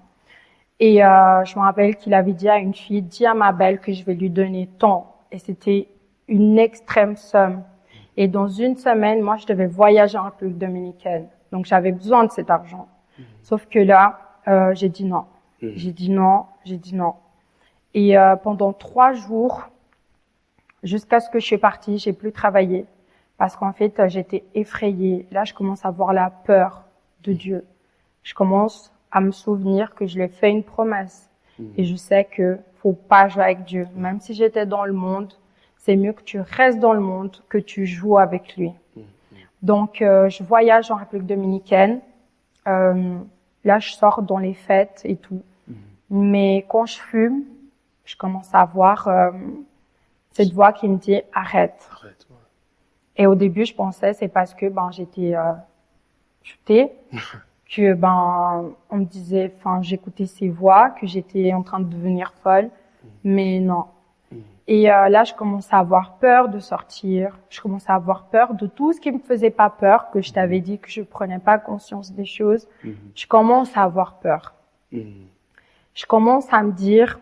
Et, je me rappelle qu'il avait dit à une fille, dis à ma belle que je vais lui donner tant. Et c'était une extrême somme. Et dans une semaine, moi, je devais voyager en République dominicaine. Donc, j'avais besoin de cet argent. Sauf que là, j'ai dit non. J'ai dit non. Et pendant 3 jours, jusqu'à ce que je suis partie, j'ai plus travaillé. Parce qu'en fait, j'étais effrayée. Là, je commence à avoir la peur de Dieu. Je commence à me souvenir que je lui ai fait une promesse. Et je sais que faut pas jouer avec Dieu. Même si j'étais dans le monde, c'est mieux que tu restes dans le monde que tu joues avec lui. Donc, je voyage en République dominicaine. Là, je sors dans les fêtes et tout. Mais quand je fume, je commence à avoir cette voix qui me dit arrête. Arrête, ouais. Et au début, je pensais c'est parce que j'étais shootée, que on me disait, j'écoutais ces voix, que j'étais en train de devenir folle. Mais non. Et là, je commence à avoir peur de sortir. Je commence à avoir peur de tout ce qui me faisait pas peur, que je t'avais dit que je prenais pas conscience des choses. Je commence à avoir peur. Je commence à me dire,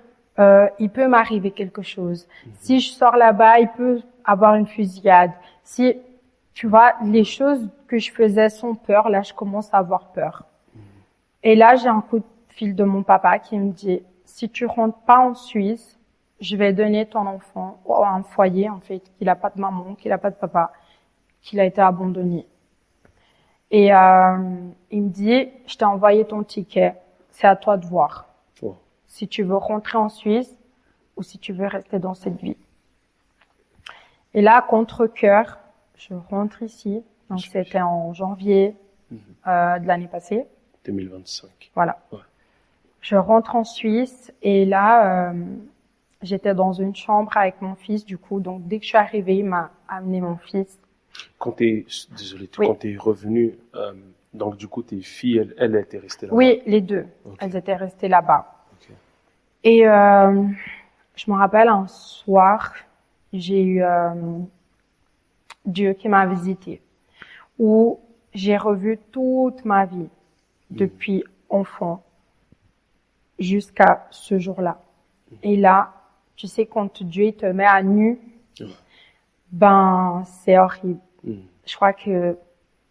il peut m'arriver quelque chose. Si je sors là-bas, il peut avoir une fusillade. Si, tu vois, les choses que je faisais sans peur, là, je commence à avoir peur. Et là, j'ai un coup de fil de mon papa qui me dit, si tu rentres pas en Suisse, je vais donner ton enfant à un foyer, en fait, qu'il a pas de maman, qu'il a pas de papa, qu'il a été abandonné. Et il me dit, je t'ai envoyé ton ticket, c'est à toi de voir. Oh. Si tu veux rentrer en Suisse ou si tu veux rester dans cette vie. Et là, contre cœur, je rentre ici. Donc c'était en janvier de l'année passée. 2025. Voilà. Ouais. Je rentre en Suisse et là, j'étais dans une chambre avec mon fils, du coup. Donc dès que je suis arrivée, il m'a amené mon fils. Quand t'es revenu, donc du coup tes filles, elles étaient restées là-bas. Oui, les deux. Okay. Elles étaient restées là-bas. Okay. Et je me rappelle un soir, j'ai eu Dieu qui m'a visité, où j'ai revu toute ma vie depuis enfant jusqu'à ce jour-là. Et là, tu sais, quand Dieu te met à nu, c'est horrible. Je crois que,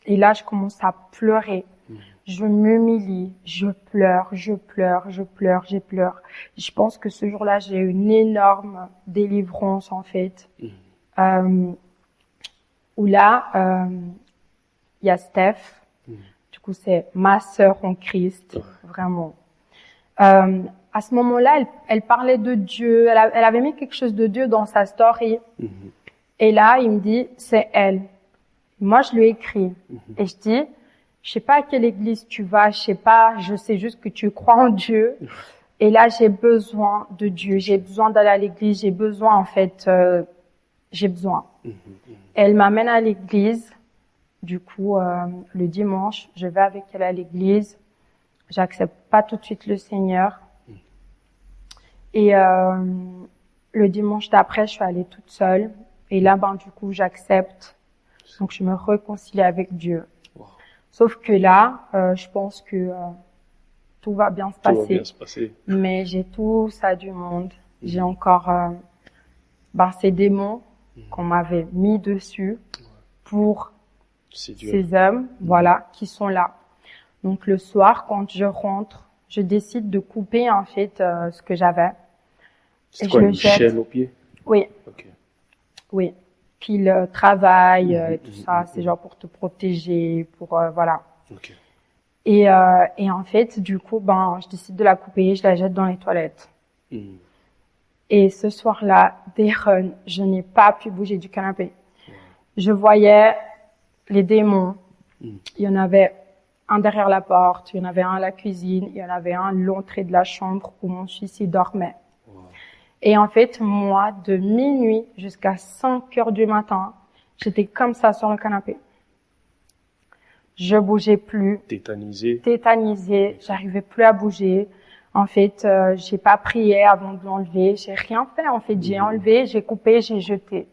et là, je commence à pleurer. Je m'humilie, je pleure. Je pense que ce jour-là, j'ai eu une énorme délivrance, en fait. Où là, il y a Steph. Du coup, c'est ma sœur en Christ, vraiment. À ce moment-là, elle parlait de Dieu. Elle avait mis quelque chose de Dieu dans sa story. Et là, il me dit, c'est elle. Moi, je lui ai écrit. Et je dis, je sais pas à quelle église tu vas, je sais juste que tu crois en Dieu. Et là, j'ai besoin de Dieu. J'ai besoin d'aller à l'église. J'ai besoin, en fait, j'ai besoin. Elle m'amène à l'église. Du coup, le dimanche, je vais avec elle à l'église. J'accepte pas tout de suite le Seigneur. Et le dimanche d'après, je suis allée toute seule. Et là, du coup, j'accepte. Donc, je me réconcilie avec Dieu. Wow. Sauf que là, je pense que tout va bien se passer. Mais j'ai tout ça du monde. J'ai encore ces démons qu'on m'avait mis dessus pour ces hommes, qui sont là. Donc, le soir, quand je rentre, je décide de couper, en fait, ce que j'avais. C'est quoi, une chaîne au pied? Oui. Okay. Oui. Puis le travail et tout ça, c'est genre pour te protéger, pour voilà. Okay. Et en fait, du coup, je décide de la couper, je la jette dans les toilettes. Et ce soir-là, je n'ai pas pu bouger du canapé. Je voyais les démons. Il y en avait un derrière la porte, il y en avait un à la cuisine, il y en avait un à l'entrée de la chambre où mon fils y dormait. Et en fait, moi, de minuit jusqu'à 5 heures du matin, j'étais comme ça sur le canapé. Je bougeais plus. Tétanisée. J'arrivais plus à bouger. En fait, j'ai pas prié avant de l'enlever. J'ai rien fait. En fait, j'ai enlevé, j'ai coupé, j'ai jeté.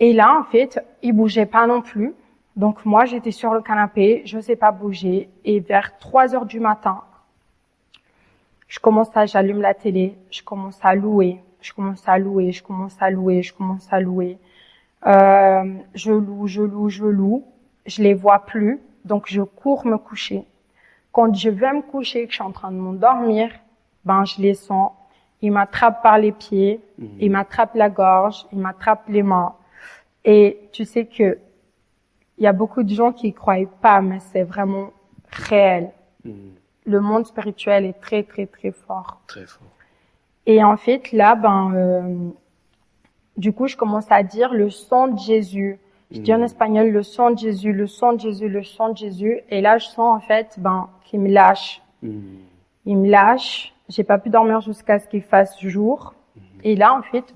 Et là, en fait, il bougeait pas non plus. Donc moi, j'étais sur le canapé, je sais pas bouger. Et vers 3 heures du matin, j'allume la télé, je commence à louer. Je loue. Je les vois plus. Donc, je cours me coucher. Quand je vais me coucher, que je suis en train de m'endormir, je les sens. Ils m'attrapent par les pieds, ils m'attrapent la gorge, ils m'attrapent les mains. Et tu sais que il y a beaucoup de gens qui croient pas, mais c'est vraiment réel. le monde spirituel est très, très, très fort. Très fort. Et en fait, là, du coup, je commence à dire le sang de Jésus. Je dis en espagnol le sang de Jésus, le sang de Jésus, le sang de Jésus. Et là, je sens en fait, qu'il me lâche. Il me lâche. J'ai pas pu dormir jusqu'à ce qu'il fasse jour. Et là, en fait,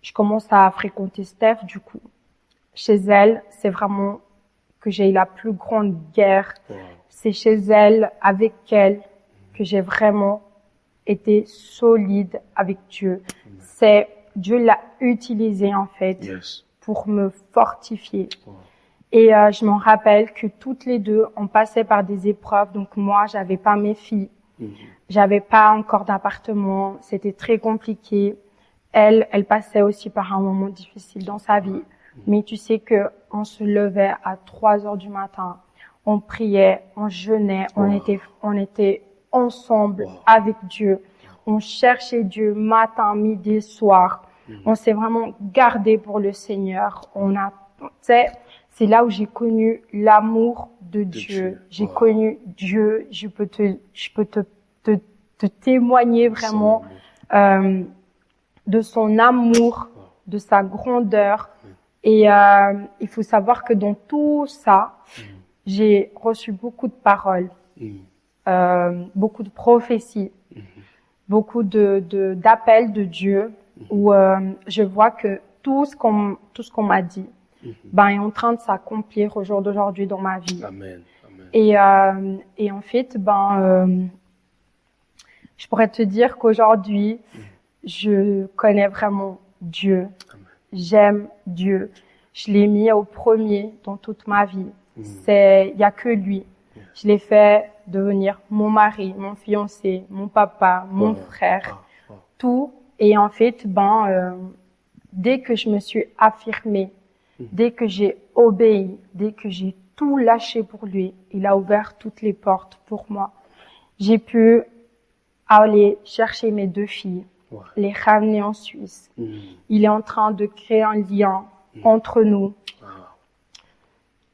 je commence à fréquenter Steph, du coup. Chez elle, c'est vraiment que j'ai eu la plus grande guerre. Wow. C'est chez elle, avec elle, que j'ai vraiment été solide avec Dieu. C'est Dieu l'a utilisé en fait pour me fortifier. Wow. Et je m'en rappelle que toutes les deux, on passait par des épreuves. Donc moi, j'avais pas mes filles, j'avais pas encore d'appartement, c'était très compliqué. Elle passait aussi par un moment difficile dans sa vie. Mais tu sais que on se levait à 3 heures du matin, on priait, on jeûnait, on était ensemble avec Dieu. On cherchait Dieu matin, midi, soir. On s'est vraiment gardé pour le Seigneur. C'est là où j'ai connu l'amour de Dieu. J'ai connu Dieu. Je peux te témoigner vraiment de son amour, de sa grandeur. Et il faut savoir que dans tout ça, j'ai reçu beaucoup de paroles, beaucoup de prophéties, beaucoup d'appels de Dieu, où je vois que tout ce qu'on m'a dit, est en train de s'accomplir au jour d'aujourd'hui dans ma vie. Amen. Amen. Et en fait, je pourrais te dire qu'aujourd'hui, je connais vraiment Dieu. Amen. J'aime Dieu. Je l'ai mis au premier dans toute ma vie. Il y a que lui. Je l'ai fait devenir mon mari, mon fiancé, mon papa, mon frère, tout. Et en fait, dès que je me suis affirmée, dès que j'ai obéi, dès que j'ai tout lâché pour lui, il a ouvert toutes les portes pour moi. J'ai pu aller chercher mes 2 filles, les ramener en Suisse. Il est en train de créer un lien entre nous.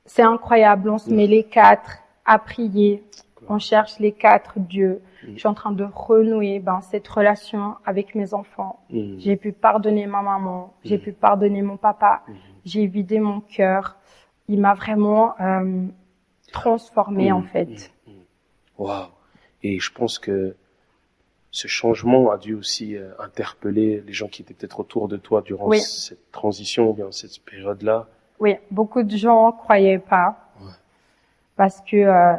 C'est incroyable, on se met les 4 à prier, on cherche les 4 Dieu. Je suis en train de renouer cette relation avec mes enfants. J'ai pu pardonner ma maman, j'ai pu pardonner mon papa, j'ai vidé mon cœur. Il m'a vraiment transformée en fait. Waouh! Et je pense que ce changement a dû aussi interpeller les gens qui étaient peut-être autour de toi durant cette transition, ou bien cette période-là. Oui, beaucoup de gens croyaient pas, parce que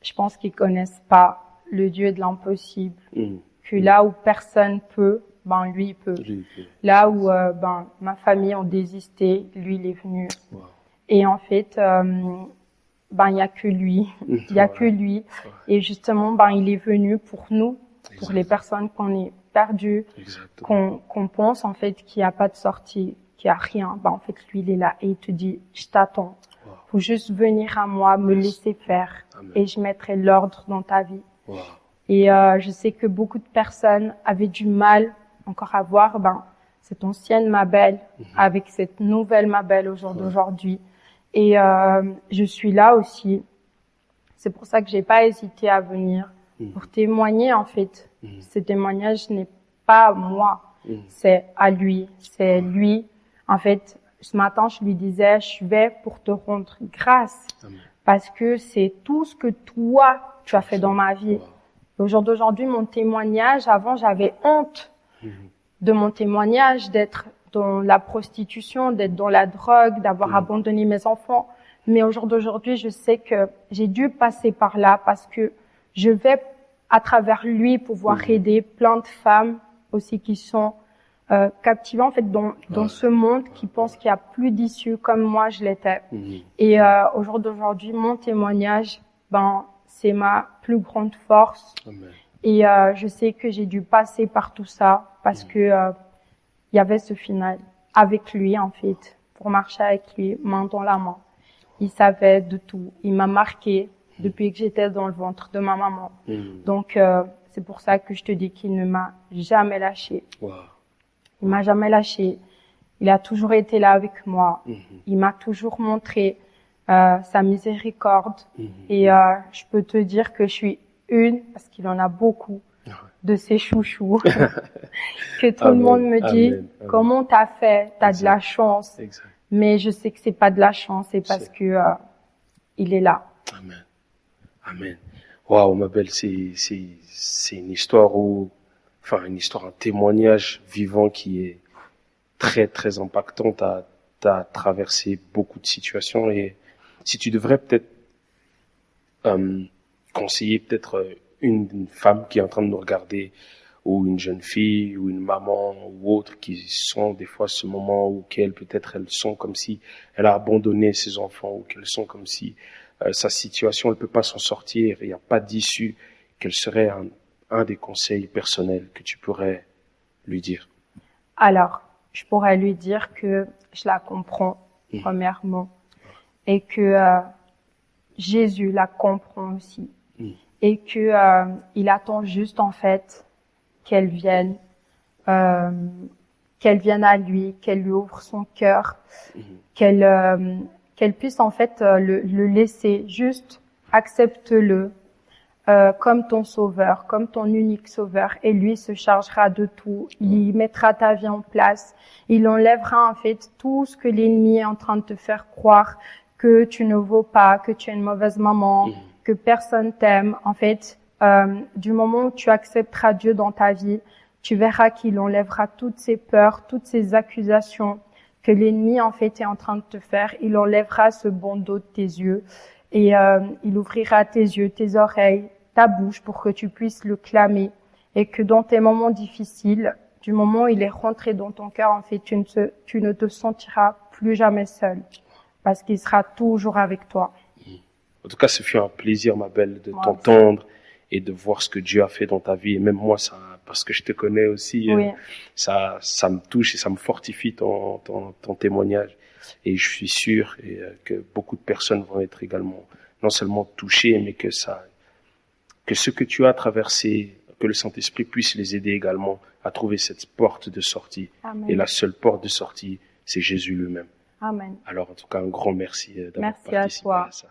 je pense qu'ils connaissent pas le Dieu de l'impossible. Que là où personne peut, lui il peut. Là où ma famille ont désisté, lui il est venu. Wow. Et en fait, il y a que lui, il y a que lui. Et justement, il est venu pour nous, pour les personnes qu'on est perdues, qu'on pense en fait qu'il n'y a pas de sortie, qu'il n'y a rien. En fait, lui il est là et il te dit, je t'attends. Faut juste venir à moi, me laisser faire, et je mettrai l'ordre dans ta vie. Et je sais que beaucoup de personnes avaient du mal encore à voir cette ancienne Mabel avec cette nouvelle Mabel au jour d'aujourd'hui. Et je suis là aussi. C'est pour ça que j'ai pas hésité à venir pour témoigner en fait. Ce témoignage n'est pas à moi, c'est à lui. C'est lui. En fait, ce matin, je lui disais, je vais pour te rendre grâce. Parce que c'est tout ce que toi, tu as fait dans ma vie. Au jour d'aujourd'hui, mon témoignage, avant, j'avais honte de mon témoignage, d'être dans la prostitution, d'être dans la drogue, d'avoir abandonné mes enfants. Mais au jour d'aujourd'hui, je sais que j'ai dû passer par là parce que je vais, à travers lui, pouvoir aider plein de femmes aussi qui sont captivées en fait dans ce monde, qui pensent qu'il n'y a plus d'issue comme moi je l'étais. Et au jour d'aujourd'hui, mon témoignage, c'est ma plus grande force. Amen. Et je sais que j'ai dû passer par tout ça parce que il y avait ce final avec lui en fait, pour marcher avec lui main dans la main. Il savait de tout. Il m'a marqué depuis que j'étais dans le ventre de ma maman. Donc c'est pour ça que je te dis qu'il ne m'a jamais lâché. Il m'a jamais lâché. Il a toujours été là avec moi. Il m'a toujours montré sa miséricorde. Et je peux te dire que je suis une, parce qu'il en a beaucoup, de ces chouchous, que tout le monde me dit, comment t'as fait, t'as de la chance. Exact. Mais je sais que c'est pas de la chance, c'est parce que il est là. Amen. Amen. Waouh, ma belle, c'est une histoire un témoignage vivant qui est très, très impactant. T'as traversé beaucoup de situations et si tu devrais peut-être, conseiller peut-être une femme qui est en train de nous regarder ou une jeune fille ou une maman ou autre qui sont des fois ce moment où peut-être elles sont comme si elle a abandonné ses enfants ou qu'elles sont comme si sa situation elle peut pas s'en sortir, il n'y a pas d'issue, quel serait un des conseils personnels que tu pourrais lui dire? Alors, je pourrais lui dire que je la comprends, premièrement, et que Jésus la comprend aussi, et que il attend juste en fait qu'elle vienne à lui, qu'elle lui ouvre son cœur, qu'elle puisse en fait le laisser, juste accepte-le comme ton sauveur, comme ton unique sauveur, et lui se chargera de tout. Il mettra ta vie en place. Il enlèvera en fait tout ce que l'ennemi est en train de te faire croire, que tu ne vaux pas, que tu es une mauvaise maman, que personne t'aime. En fait, du moment où tu accepteras Dieu dans ta vie, tu verras qu'il enlèvera toutes ces peurs, toutes ces accusations que l'ennemi en fait est en train de te faire. Il enlèvera ce bandeau de tes yeux et il ouvrira tes yeux, tes oreilles, ta bouche pour que tu puisses le clamer et que dans tes moments difficiles, du moment où il est rentré dans ton cœur, en fait, tu ne te sentiras plus jamais seul parce qu'il sera toujours avec toi. En tout cas, ce fut un plaisir, ma belle, de t'entendre et de voir ce que Dieu a fait dans ta vie. Et même moi, parce que je te connais aussi, ça me touche et ça me fortifie ton témoignage. Et je suis sûr que beaucoup de personnes vont être également non seulement touchées, mais que ce que tu as traversé, que le Saint-Esprit puisse les aider également à trouver cette porte de sortie. Amen. Et la seule porte de sortie, c'est Jésus lui-même. Amen. Alors, en tout cas, un grand merci d'avoir participé à ça.